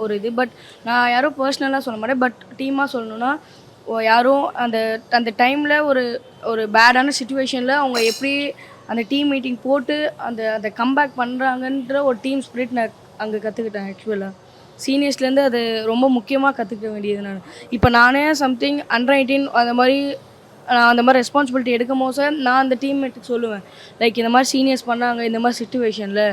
ஒரு இது. பட் நான் யாரும் பர்சனலாக சொல்ல மாட்டேன், பட் டீமாக சொல்லணுன்னா யாரும் அந்த டைமில் ஒரு பேடான சுச்சுவேஷனில் அவங்க எப்படி அந்த டீம் மீட்டிங் போட்டு அந்த கம்பேக் பண்ணுறாங்கன்ற ஒரு டீம் ஸ்பிரிட் நான் அங்கே கற்றுக்கிட்டேன். ஆக்சுவலாக சீனியர்ஸ்லேருந்து அது ரொம்ப முக்கியமாக கற்றுக்க வேண்டியது. இப்போ நானே சம்திங் அண்டர் 18 அந்த மாதிரி ரெஸ்பான்சிபிலிட்டி எடுக்கும் போது நான் அந்த டீம்மேட்டுக்கு சொல்லுவேன், லைக் இந்த மாதிரி சீனியர்ஸ் பண்ணாங்க, இந்த மாதிரி சுச்சுவேஷனில்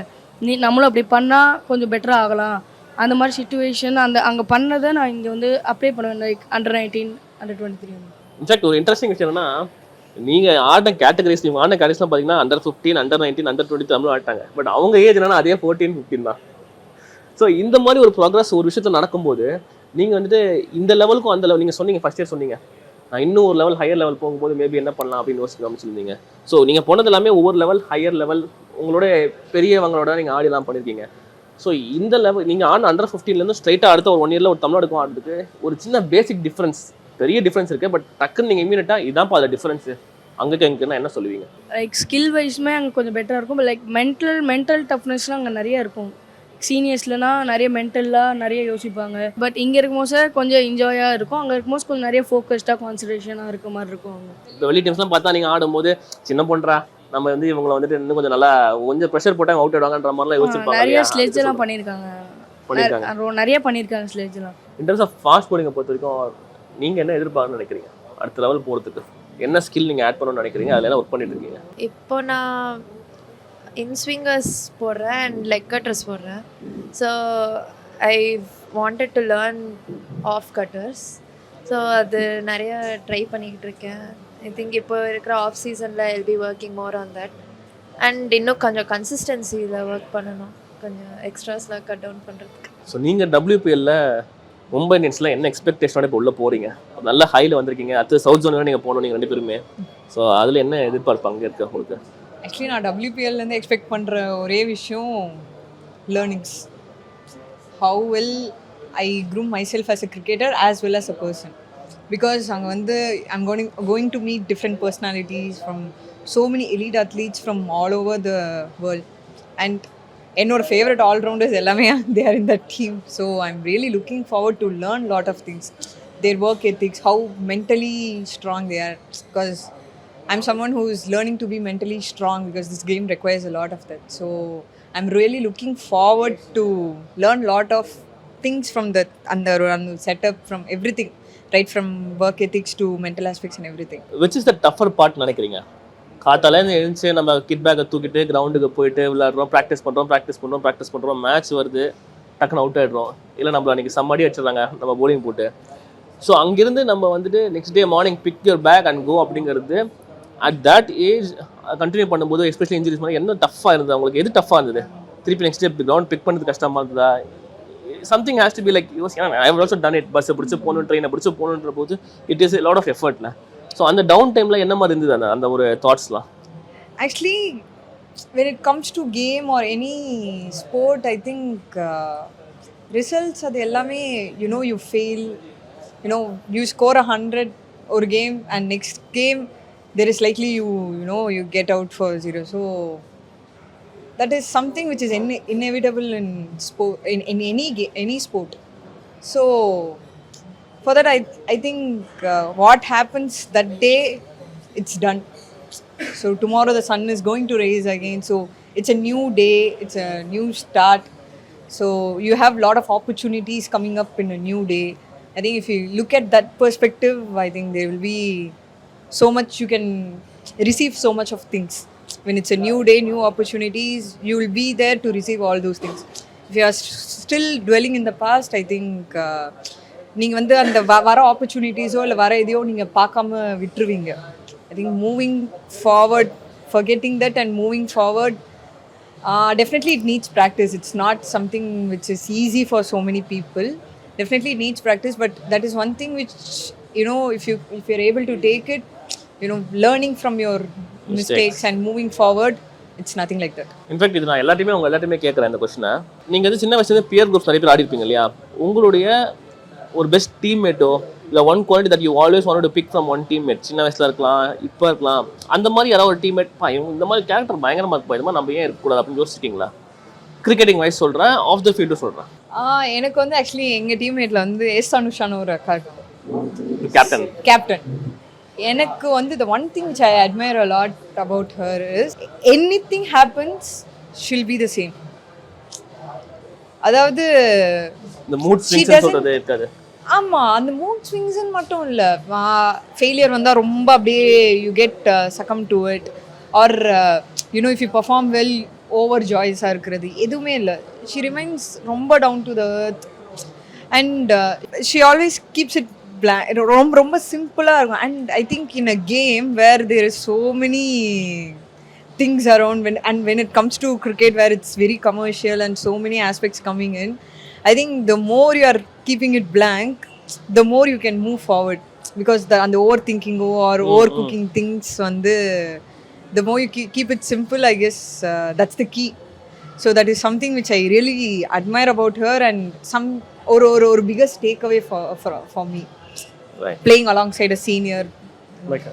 நம்மளும் அப்படி பண்ணால் கொஞ்சம் பெட்டராக ஆகலாம். அந்த மாதிரி சுச்சுவேஷன் அங்கே பண்ணதை நான் இங்கே வந்து அப்ளை பண்ணுவேன், லைக் அண்டர் 19 அண்டர் 23. இன்ஃபேக்ட் ஒரு இன்ட்ரெஸ்டிங் விஷயம் என்னன்னா, நீங்கள் ஆடின கேட்டகரிஸ், நீங்கள் ஆடின கேட்டகரிஸ்லாம் பார்த்தீங்கன்னா அண்டர் 15 அண்டர் 19 அண்டர் 20 தமிழும் ஆட்டாங்க. பட் அவங்க ஏஜ் என்னன்னா அதே 14 15 தான். ஸோ இந்த மாதிரி ஒரு ப்ராக்ரஸ் ஒரு விஷயத்தில் நடக்கும்போது நீங்கள் வந்துட்டு இந்த லெவலுக்கும் அந்த லெவல் நீங்கள் சொன்னீங்க, ஃபஸ்ட் இயர் சொன்னீங்க நான் இன்னும் ஒரு லெவல் ஹையர் லெவல் போகும்போது மேபி என்ன பண்ணலாம் அப்படின்னு யோசிக்காமல் சொல்லியிருந்தீங்க. ஸோ நீங்கள் போனது எல்லாமே ஒவ்வொரு லெவல் ஹையர் லெவல் உங்களோட பெரியவங்களோட நீங்கள் ஆடிலாம் பண்ணியிருக்கீங்க. ஸோ இந்த லெவல் நீங்கள் ஆன் அண்டர் 15லேருந்து ஸ்ட்ரைட்டாக அடுத்த ஒரு 1 இயரில் ஒரு தமிழ்நாடுக்கும் ஆடுறதுக்கு ஒரு சின்ன பேசிக் டிஃப்ரென்ஸ், பெரிய டிஃப்ரென்ஸ் இருக்குது. பட் டக்குன்னு நீங்கள் இமீடியட்டாக இதான்ப்பா அது டிஃப்ரென்ஸு அங்கே எங்கன்னா என்ன சொல்லுவீங்க? லைக் ஸ்கில் வைஸ்மே அங்கே கொஞ்சம் பெட்டராக இருக்கும். லைக் மென்டல் டஃப்னஸ்லாம் அங்கே நிறையா இருக்கும். சீனியர்ஸ்லனா நிறைய மென்டலாக நிறைய யோசிப்பாங்க. பட் இங்கே இருக்கும்போது கொஞ்சம் என்ஜாயாக இருக்கும், அங்கே இருக்கும்போது கொஞ்சம் நிறைய ஃபோக்கஸ்டாக கான்சன்ட்ரேஷனாக இருக்க மாதிரி இருக்கும். அவங்க இந்த வெளி டீம்ஸ்லாம் பார்த்தா நீங்கள் ஆடும்போது சின்ன பொண்ணா நம்ம வந்து இவங்களை வந்துட்டு இன்னும் கொஞ்சம் நல்லா கொஞ்சம் ப்ரெஷர் போட்டால் அவுட் ஆயிடுவாங்கன்ற மாதிரிலாம் யோசிச்சிருப்பாங்க. நிறைய ஸ்லெட்ஜெல்லாம் பண்ணியிருக்காங்க. நிறைய பண்ணியிருக்காங்க ஸ்லெட்ஜெல்லாம். இன் டர்ம்ஸ் ஆஃப் ஃபாஸ்ட் போலிங்கை பொறுத்த வரைக்கும் நீங்கள் என்ன எதிர்பார்க்கணும்னு நினைக்கிறீங்க? அடுத்த லெவல் போகிறதுக்கு என்ன ஸ்கில் நீங்கள் ஆட் பண்ணணும்னு நினைக்கிறீங்க? அதில் எல்லாம் ஒர்க் பண்ணிட்டு இருக்கீங்க? இப்போ நான் இன்ஸ்விங்கர்ஸ் போடுறேன் அண்ட் லெக் கட்டர்ஸ் போடுறேன். So I wanted to learn off cutters. So அது நிறைய ட்ரை பண்ணிக்கிட்டு இருக்கேன். ஐ திங்க் இப்போ இருக்கிற ஆஃப் சீசனில் I'll be working more on that. And இன்னும் கொஞ்சம் கன்சிஸ்டன்சியில் ஒர்க் பண்ணணும், கொஞ்சம் எக்ஸ்ட்ராஸ்லாம் கட் டவுன் பண்ணுறதுக்கு. ஸோ நீங்கள் WPL மும்பை இந்தியன்ஸில் என்ன எக்ஸ்பெக்டேஷனோட இப்போ உள்ளே போகிறீங்க? நல்ல ஹையில் வந்திருக்கீங்க, அடுத்து சவுத் ஜோனில் நீங்கள் போகணும் நீங்கள் 2 பேருமே. ஸோ அதில் என்ன எதிர்பார்ப்பு அங்கே இருக்குது உங்களுக்கு? ஆக்சுவலி நான் WPLலேருந்து எக்ஸ்பெக்ட் பண்ணுற ஒரே விஷயம் learnings. How well I groom myself as a cricketer as well as a person. Because அங்கே வந்து I'm going to meet different personalities from so many elite athletes from all over the world. And என்னோட favourite all rounders எல்லாமே they are in that team. So I'm really looking forward to learn lot of things, their work ethics, how mentally strong they are. Because I'm someone who is learning to be mentally strong because this game requires a lot of that. So I'm really looking forward to learn a lot of things from the setup, from everything, right from work ethics to mental aspects and everything. Which is the tougher part நினைக்கிறீங்க? காத்தாலேருந்து எழுந்து நம்ம kit பேக்கை தூக்கிட்டு கிரவுண்டுக்கு போயிட்டு விளையாடுறோம், practice பண்ணுறோம், match வருது, டக்குன்னு அவுட் ஆகிடுறோம், இல்லை நம்மள அன்றைக்கி சம்மடி வச்சிடறாங்க நம்ம போலிங் போட்டு. ஸோ அங்கேருந்து நம்ம வந்துட்டு next day morning pick your bag and go அப்படிங்கிறது அட் தட் ஏஜ் கண்டினியூ பண்ணும்போது எஸ்பெஷலி இன்ஜுரிஸ் மாதிரி என்ன டஃப்பாக இருந்தது உங்களுக்கு? எது டஃப்பாக இருந்தது? திருப்பி நெக்ஸ்ட் டே கிரவுண்ட் பிக் பண்ணுறது கஷ்டமாக இருந்ததா? Something has to be like I have also done it. பஸ்ஸை பிடிச்சி போகணும், ட்ரெயினை பிடிச்சி போகணுன்ற போது இட் இஸ் லாட் ஆஃப் எஃபர்ட்ல. ஸோ அந்த டவுன் டைமில் என்ன மாதிரி இருந்தது அந்த ஒரு தாட்ஸ்லாம்? Actually, when it comes to game or any sport, I think results அது எல்லாமே, you fail, you score 100 ஒரு game and next game there is likely you get out for 0. So that is something which is inevitable in sport, in any sport. So for that I think what happens that day, it's done. So tomorrow the sun is going to rise again. So it's a new day, it's a new start. So you have a lot of opportunities coming up in a new day. I think if you look at that perspective, I think there will be so much you can receive so much of things. When it's a new day, new opportunities, you will be there to receive all those things. If you are still dwelling in the past, I think நீங்கள் வந்து அந்த வர ஆப்பர்ச்சுனிட்டிஸோ இல்லை வர எதையோ நீங்கள் பார்க்காம விட்டுருவீங்க. I think moving forward, forgetting that and moving forward, definitely it needs practice. It's not something which is easy for so many people. Definitely it needs practice, but that is one thing which, you know, if you're able to take it, you know, learning from your mistakes and moving forward, it's nothing like that. In fact இது நான் எல்லாத்தையுமே கேட்குறேன் இந்த கொஸ்டினை. நீங்கள் வந்து சின்ன வயசுலேருந்து பியர் குரூப்ஸ் நிறைய பேர் ஆடி இருப்பீங்க இல்லையா? உங்களுடைய ஒரு பெஸ்ட் டீம்மேட்டோ இல்லை one quality that you always want to big from one teammate, சின்ன வயசில் இருக்கலாம், இப்போ இருக்கலாம், அந்த மாதிரி யாராவது ஒரு டீம்மேட் இவங்க இந்த மாதிரி கேரக்டர் பயங்கரமாக இருப்பா, இது மாதிரி நம்ம ஏன் இருக்கக்கூடாது அப்படின்னு யோசிச்சிருக்கீங்களா? கிரிக்கெட்டிங் வைஸ் சொல்கிறேன், ஆஃப் த ஃபீல்டு சொல்கிறேன். எனக்கு வந்து ஆக்சுவலி எங்கள் டீம்மேட்டில் வந்து அனுஷான்னு ஒரு அக்கா கேப்டன். எனக்கு வந்து the one thing which I admire a lot about her is anything happens, she'll be the same. அதாவது இந்த மூட் ஸ்விங்ஸ் சொல்றது இருக்காது. ஆமா, அந்த மூட் ஸ்விங்ஸ்ன்னு மட்டும் இல்லை, ஃபெயிலியர் வந்தால் ரொம்ப அப்படியே you get succumb to it, or you know if you perform well over ஜாய்ஸாக இருக்கிறது எதுவுமே இல்லை. ஷி ரிமைன்ஸ் ரொம்ப down to the earth and she always keeps it ரொம்ப சிம்பிளாக இருக்கும். And I think in a game where there is so many things around, when it comes to cricket where it's very commercial and so many aspects coming in, I think the more you are keeping it blank, the more you can move forward, because and the overthinking or overcooking things the more you keep it simple, I guess that's the key. So that is something which I really admire about her, and some or biggest takeaway for me, right, playing alongside a senior like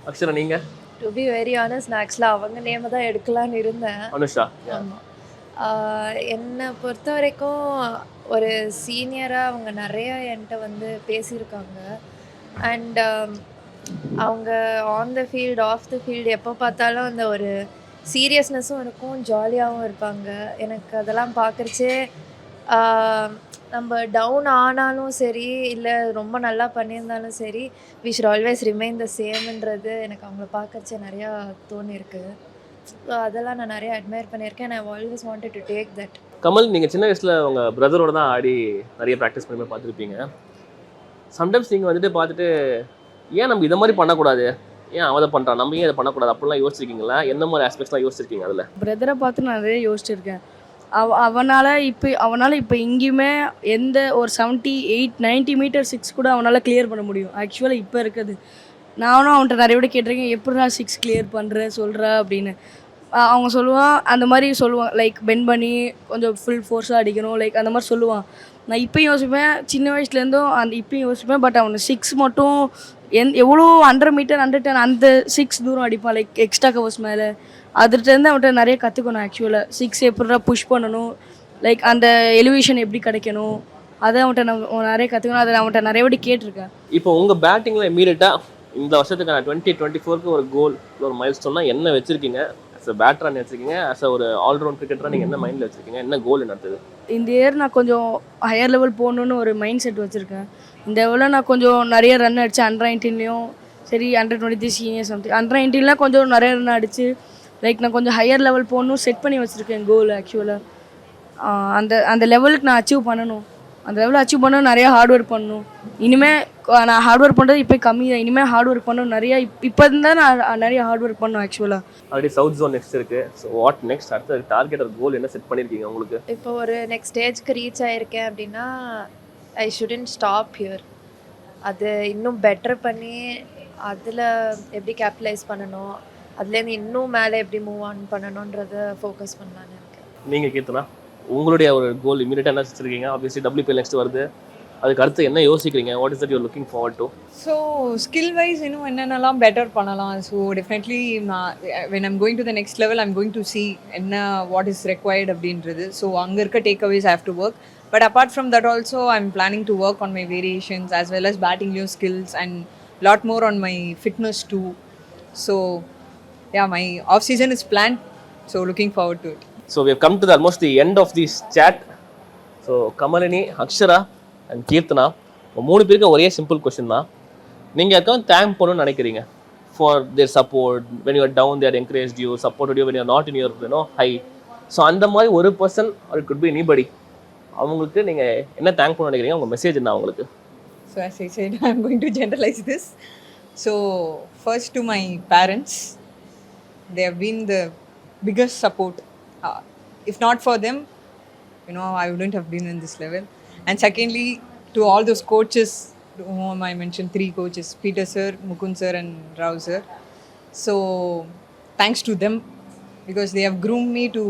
Akshara. நீங்க to be very honest, நான் ஆக்சுவலாக அவங்க நேமை தான் எடுக்கலான்னு இருந்தேன். அனுஷா. ஆமாம், என்னை பொறுத்த வரைக்கும் ஒரு சீனியராக அவங்க நிறையா என்கிட்ட வந்து பேசியிருக்காங்க. அண்ட் அவங்க on the field off the field எப்போ பார்த்தாலும் அந்த ஒரு சீரியஸ்னஸும் இருக்கும், ஜாலியாகவும் இருப்பாங்க. எனக்கு அதெல்லாம் பார்க்குறச்சே நம்ம டவுன் ஆனாலும் சரி, இல்லை ரொம்ப நல்லா பண்ணியிருந்தாலும் சரி, we should always remain the சேம்ன்றது எனக்கு அவங்கள பார்க்கறச்சே நிறையா தோணியிருக்கு. ஸோ அதெல்லாம் நான் நிறைய அட்மையர் பண்ணியிருக்கேன். I always wanted to take that. Kamal, நீங்கள் சின்ன வயசில் உங்கள் பிரதரோட தான் ஆடி நிறைய ப்ராக்டிஸ் பண்ணி பார்த்துருப்பீங்க. சம்டைம்ஸ் நீங்கள் வந்துட்டு பார்த்துட்டு ஏன் நம்ம இதை மாதிரி பண்ணக்கூடாது, ஏன் அவன் அதை பண்ணுறான், நம்ம ஏன் இதை பண்ணக்கூடாது அப்படிலாம் யோசிச்சிருக்கீங்களா? என்ன மாதிரி ஆஸ்பெக்ட்ஸ்லாம் யோசிச்சிருக்கீங்க? அதில் பிரதரை பார்த்து நான் நிறைய யோசிச்சிருக்கேன். அவனால் இப்போ எங்கேயுமே எந்த ஒரு 78-90 மீட்டர் 6 கூட அவனால் கிளியர் பண்ண முடியும். ஆக்சுவலாக இப்போ இருக்குது. நானும் அவன்கிட்ட நிறைய விட கேட்டிருக்கேன், எப்படிடா 6 கிளியர் சொல்கிற அப்படின்னு. அவங்க சொல்லுவான், அந்த மாதிரி சொல்லுவான், லைக் பெண்ட் பண்ணி கொஞ்சம் ஃபுல் ஃபோர்ஸாக அடிக்கணும், லைக் அந்த மாதிரி சொல்லுவான். நான் இப்போயும் யோசிப்பேன், சின்ன வயசுலேருந்தும் இப்போயும் யோசிப்பேன். பட் அவனை 6 மட்டும் எவ்வளோ 100 மீட்டர் 110 அந்த 6 தூரம் அடிப்பான், லைக் எக்ஸ்ட்ரா கவர்ஸ் மேலே. அதுலேருந்து அவன்கிட்ட நிறைய கற்றுக்கணும். ஆக்சுவலாக 6 எப்படிடா புஷ் பண்ணணும், லைக் அந்த எலிவேஷன் எப்படி கிடைக்கணும், அதை அவன்கிட்ட நான் நிறைய கற்றுக்கணும். அதை அவன்கிட்ட நிறைய வாட்டி கேட்டிருக்கேன். இப்போ உங்கள் பேட்டிங்கில் இமீடியட்டாக இந்த வருஷத்துக்கான 2024க்கு ஒரு கோல், ஒரு மைல் ஸ்டோன்னா என்ன வச்சுருக்கீங்க? ஆஸ் அ பேட்டராக என்ன வச்சுருக்கீங்க? ஆஸ் அ ஒரு ஆல்ரவுண்ட் கிரிக்கெட்டராக நீங்கள் என்ன மைண்டில் வச்சுருக்கீங்க? என்ன கோல் நடத்துது? இந்த இயர் நான் கொஞ்சம் ஹையர் லெவல் போகணுன்னு ஒரு மைண்ட் செட் வச்சுருக்கேன். இந்த லெவலில் நான் கொஞ்சம் நிறைய ரன் அடித்தேன். அண்டர் 19லேயும் சரி, அண்டர் 23 சீனியர் சம்திங், அண்டர் 19லாம் கொஞ்சம் நிறைய ரன் அடித்து, லைக் நான் கொஞ்சம் ஹையர் லெவல் போகணும் செட் பண்ணி வச்சுருக்கேன் கோல். ஆக்சுவலாக அந்த லெவலுக்கு நான் அச்சீவ் பண்ணணும். அந்த லெவலில் அச்சீவ் பண்ணணும், நிறையா ஹார்ட் ஒர்க் பண்ணணும். இனிமேல் நான் ஹார்ட் ஒர்க் பண்ணுறது இப்போ கம்மி தான். இனிமேல் ஹார்ட் ஒர்க் பண்ணணும் நிறையா. இப்போ இருந்தால் நான் நிறைய ஹார்ட் ஒர்க் பண்ணணும். ஆக்சுவலாக ஆல்ரெடி சவுத் ஜோன் நெக்ஸ்ட் இருக்குது. So what next? அடுத்த டார்கெட் ஒரு கோல் என்ன செட் பண்ணியிருக்கீங்க உங்களுக்கு? இப்போ ஒரு நெக்ஸ்ட் ஸ்டேஜ்க்கு ரீச் ஆகிருக்கேன் அப்படின்னா ஐ ஷுடன்ட் ஸ்டாப் ஹியர். அது இன்னும் பெட்டர் பண்ணி அதில் எப்படி கேபிட்டலைஸ் பண்ணணும், அதுலேருந்து இன்னும் மேலே எப்படி மூவ் ஆன் பண்ணணுன்றதை ஃபோக்கஸ் பண்ணலான்னு இருக்கேன். நீங்கள் கீர்த்தனா, உங்களுடைய ஒரு கோல் இமீடியட்டாக என்ன வச்சுருக்கீங்க? ஆப்வியஸ்லி WPL நெக்ஸ்ட் வருது. அதுக்கு அடுத்து என்ன யோசிக்கிறீங்க? What is that you looking forward to? So skill wise இன்னும் என்னென்னலாம் பெட்டர் பண்ணலாம். ஸோ டெஃபினெட்லி நான் when I'm going to the next level I'm going to see என்ன வாட் இஸ் ரெக்வயர்ட் அப்படின்றது. ஸோ அங்கே இருக்க take aways I have to work. But apart from that also I'm planning to work on my variations as well as batting new skills and lot more on my fitness too. So yeah, my off season is planned. So looking forward to it. So we have come to the almost the end of this chat. So Kamalini, Akshara and Keerthana, மூணு பேருக்கு ஒரே simple question தான். நீங்கள் யாருக்காவது thank பண்ணணும்னு நினைக்கிறீங்க for their support when you are down there encourage you support you when you are not in your high. So அந்த மாதிரி ஒரு person or it could be anybody, அவங்களுக்கு நீங்கள் என்ன தேங்க் பண்ண நினைக்கிறீங்க? உங்கள் மெசேஜ் என்ன அவங்களுக்கு? So as I said, I'm going to generalize this. So first to my parents, they have been the biggest support. If not for them, I wouldn't have been in this level. And secondly, to all those coaches whom I mentioned, 3 coaches, Peter sir, Mukund sir and Rao sir. So thanks to them, because they have groomed me to,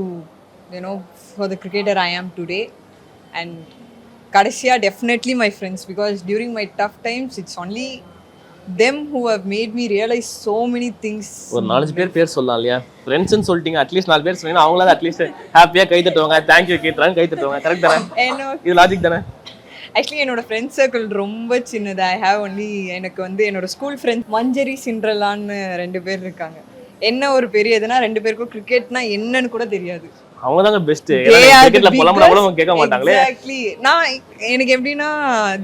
for the cricketer I am today. And Kadasiya, definitely my friends, because during my tough times, it's only them who have made me realize so many things. ஒரு 4 பேர் சொல்லலாம் இல்லையா? ஃப்ரெண்ட்ஸ்னு சொல்லிட்டீங்க, at least 4 பேர் சொன்னீங்கன்னா அவங்களால at least ஹாப்பியாக கை தட்டுவாங்க. Thank you கேட்குறாங்க, கை தட்டுவாங்க. கரெக்ட் தானே? இது லாஜிக் தானே? ஆக்சுவலி என்னோட ஃப்ரெண்ட்ஸ் சர்க்கிள் ரொம்ப சின்னது. ஐ ஹாவ் ஒன்லி, எனக்கு என்னோட ஸ்கூல் ஃப்ரெண்ட்ஸ் மஞ்சரி சிண்ட்ரலான்னு 2 பேர் இருக்காங்க. என்ன ஒரு பெரிய எதுனா 2 பேருக்கும் கிரிக்கெட்னா என்னன்னு கூட தெரியாது. அவங்க தாங்க பெஸ்ட். கிரிக்கெட்ல புலம்புனா கூட கேட்க மாட்டாங்களே. எக்ஸாக்ட்லி. எனக்கு எப்படின்னா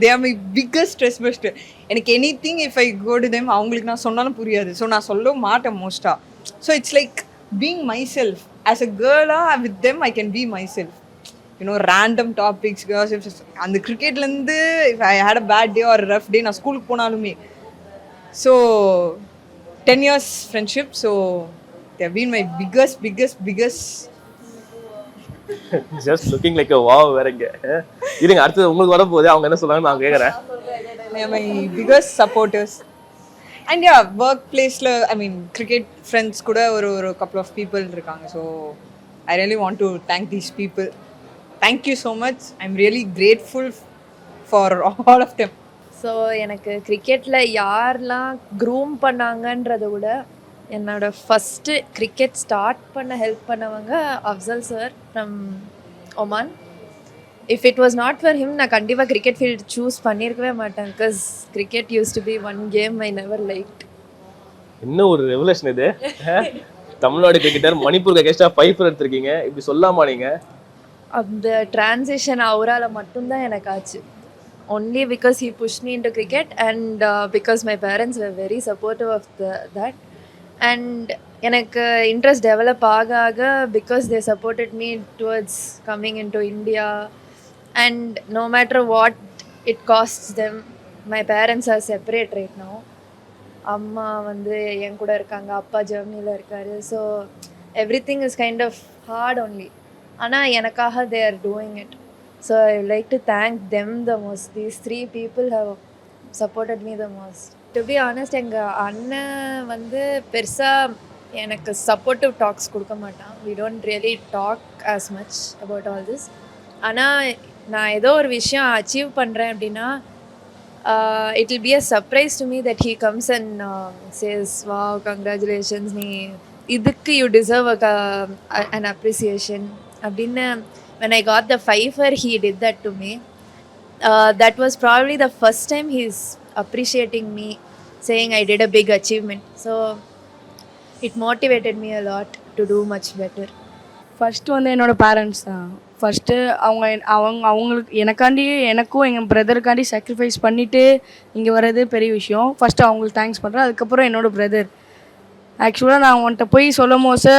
they are my biggest stress buster. எனக்கு anything if I go to them அவங்களுக்கு நான் சொன்னாலும் புரியாது. ஸோ நான் சொல்ல மாட்டேன் மோஸ்டா. So it's like being myself as a கேர்ளா with them. I can be myself. Random topics அந்த கிரிக்கெட்லேருந்து if I had a bad day or rough day, நான் ஸ்கூலுக்கு போனாலுமே. So 10 years friendship. So they have been my biggest just looking like a wow. வேறங்க இருங்க, அடுத்து உங்களுக்கு வர போகுது. அவங்க என்ன சொல்றாங்க நான் கேக்குறேன். They are my biggest supporters. And yeah, workplace la, I mean cricket friends kuda ஒரு couple of people இருக்காங்க. So I really want to thank these people. Thank you so much. I'm really grateful for all of them. So எனக்கு கிரிக்கெட்டில் யாரெலாம் groom பண்ணாங்கன்றதை விட என்னோட first cricket start பண்ண help பண்ணவங்க Afzal sir from Oman. If it was not for him, நான் கண்டிப்பாக கிரிக்கெட் ஃபீல்ட் சூஸ் பண்ணியிருக்கவே மாட்டேன். Because cricket use to be one game I never liked. இன்னும் ஒரு ரெவல்யூஷன் இது. தமிழ்நாடு கிரிக்கெட்டர் மணிப்பூர் அகேன்ஸ்டா 5 எடுத்திருக்கீங்க, இப்படி சொல்லாமா நீங்கள்? அந்த டிரான்சிஷன் அவரால் மட்டும்தான் எனக்கு ஆச்சு. Only because he pushed me into cricket and because my parents were very supportive of that. And எனக்கு interest develop ஆக because they supported me towards coming into India. And no matter what it costs them, my parents are separate right now. அம்மா என் கூட இருக்காங்க, அப்பா ஜெர்மனியில் இருக்காரு. So everything is kind of hard only. ஆனால் எனக்காக they are doing it. So I would like to thank them the most. These 3 people have supported me the most. To be honest, எங்கள் அண்ணன் பெருசாக எனக்கு சப்போர்ட்டிவ் டாக்ஸ் கொடுக்க மாட்டான். We don't really talk as much about all this. ஆனால் நான் ஏதோ ஒரு விஷயம் அச்சீவ் பண்ணுறேன் அப்படின்னா it will be a surprise to me that he comes and says, wow, congratulations, நீ இதுக்கு you deserve an appreciation அப்படின்னு. When I got the 5er, he did that to me. That was probably the first time he's appreciating me, saying I did a big achievement. So it motivated me a lot to do much better. First என்னோடய parents தான். First அவங்களுக்கு எனக்கும் எங்கள் பிரதருக்காண்டி sacrifice பண்ணிவிட்டு இங்கே வர்றது பெரிய விஷயம். ஃபஸ்ட்டு அவங்களுக்கு தேங்க்ஸ் பண்ணுறேன். அதுக்கப்புறம் என்னோடய பிரதர். ஆக்சுவலாக நான் உன்கிட்ட போய் சொல்லும் போது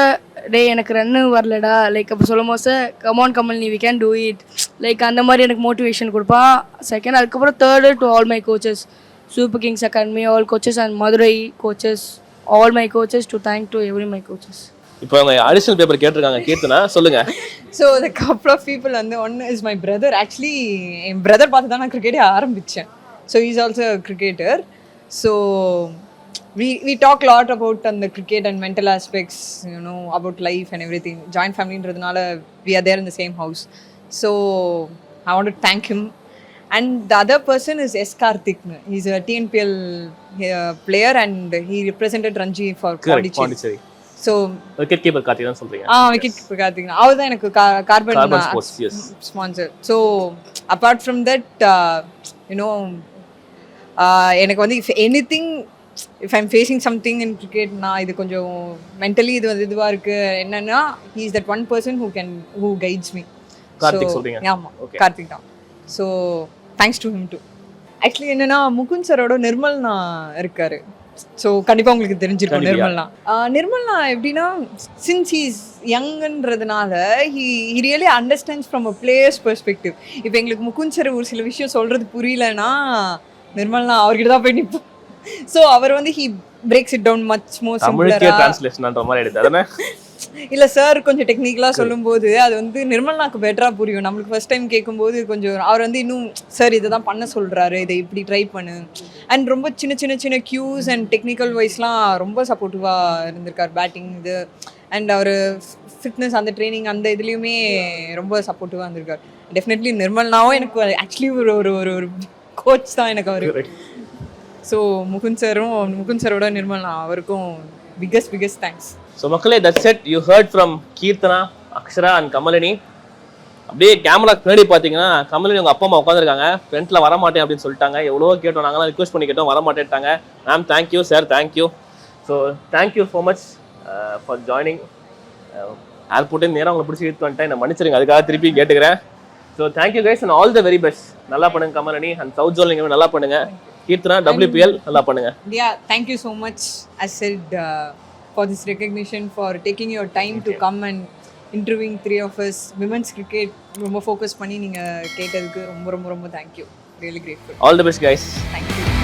டே எனக்கு ரன்னு வரலடா லைக் அப்படி சொல்லும் போது come on Kamalini we can do it like அந்த மாதிரி எனக்கு மோட்டிவேஷன் கொடுப்பான். செகண்ட், அதுக்கப்புறம் third to all my coaches, super kings academy all coaches and Madurai coaches, all my coaches, to thank to every my coaches. இப்போ அவங்க அடிஷனல் பேப்பர் கேட்டிருக்காங்க, கீர்த்தனா சொல்லுங்க. So the couple of people one is my brother. Actually என் brother பார்த்து தான் நான் கிரிக்கெட்டே ஆரம்பித்தேன். So he is also a cricketer. So we talk a lot about the cricket and mental aspects, about life and everything. Joint family ன்றதுனால we are there in the same house. So I want to thank him. And the other person is S. Karthik. He's a TNPL player and he represented Ranji for correct Pondicherry. Pondicherry So, wicket keeper Karthik தான் சொல்றீங்க wicket Karthik. அவர் தான் எனக்கு Carbon carbon Sports, yes. sponsor. So, apart from that, you know, எனக்கு வந்து if anything, if I'm facing something in cricket, நான் இது கொஞ்சம் mentally இது வந்து இதுவாக இருக்கு என்னன்னா, he is that one person who guides me. Karthik சொல்றீங்க ஆமா கார்த்திக் தான். So thanks to him to. Actually என்னன்னா முகுந்த் சரோட நிர்மல்னா இருக்காரு. ஸோ கண்டிப்பாக உங்களுக்கு தெரிஞ்சிருக்கும் நிர்மல்னா. நிர்மல்னா எப்படின்னா சின்ஸ் ஹீஸ் யங்குன்றதுனால he really understands from a player's perspective. இப்போ எங்களுக்கு முகுந்த் சர் ஒரு சில விஷயம் சொல்கிறது புரியலன்னா நிர்மல்னா அவர்கிட்ட தான் போய் நிற்போம். ஸோ அவர் வந்து he breaks it down much more தமிழுக்கே டிரான்ஸ்லேஷன்ன்ற மாதிரி எடுத்து அதானே இல்லை சார் கொஞ்சம் டெக்னிக்கலாக சொல்லும்போது அது வந்து நிர்மல்னாக்கு பெட்டராக புரியும். நம்மளுக்கு ஃபர்ஸ்ட் டைம் கேட்கும்போது கொஞ்சம் அவர் வந்து இன்னும் சார் இதை தான் பண்ண சொல்கிறாரு, இதை இப்படி ட்ரை பண்ணு. அண்ட் ரொம்ப சின்ன க்யூஸ் அண்ட் டெக்னிக்கல் வைஸ்லாம் ரொம்ப சப்போர்ட்டிவாக இருந்திருக்கார் பேட்டிங் இது. அண்ட் அவர் ஃபிட்னஸ் அந்த ட்ரைனிங் அந்த இதுலேயுமே ரொம்ப சப்போர்ட்டிவாக இருந்திருக்கார். டெஃபினெட்லி நிர்மல்னாவும் எனக்கு ஆக்சுவலி ஒரு ஒரு ஒரு கோச் தான் எனக்கு அவர். ஸோ முகுந்த் சரோட நிர்மல்னா அவருக்கும் பிக்கஸ்ட் தேங்க்ஸ். ஸோ மக்களே that's it. You heard from Keerthana, Akshara and Kamalini. அப்படியே கேமரா பின்னாடி பார்த்தீங்கன்னா கமலினி உங்கள் அப்பா அம்மா உட்காந்துருக்காங்க. ஃப்ரெண்ட்ல வரமாட்டேன் அப்படின்னு சொல்லிட்டாங்க. எவ்வளோ கேட்டோம், நாங்களாம் ரிக்வஸ்ட் பண்ணி கேட்டோம், வரமாட்டேன்ட்டாங்க. Ma'am thank you, sir thank you. So thank you so much for joining. ஏர்போர்ட்டே நேரம் உங்களை பிடிச்சி இழுத்து வந்துட்டேன், என்னை மன்னிச்சிருங்க, அதுக்காக திருப்பி கேட்டுக்கிறேன். So thank you guys and all the very best. நல்லா பண்ணுங்க கமலினி அண்ட் சவுத் ஜோன் நீங்கள் நல்லா பண்ணுங்க. கீர்த்தனா WPL நல்லா பண்ணுங்க. Yeah, thank you so much. I said for this recognition, for taking your time to come and interviewing three of us. Women's cricket ரொம்ப focus பண்ணி நீங்கள் கேட்டதுக்கு ரொம்ப thank you. Really grateful. All the best guys. Thank you.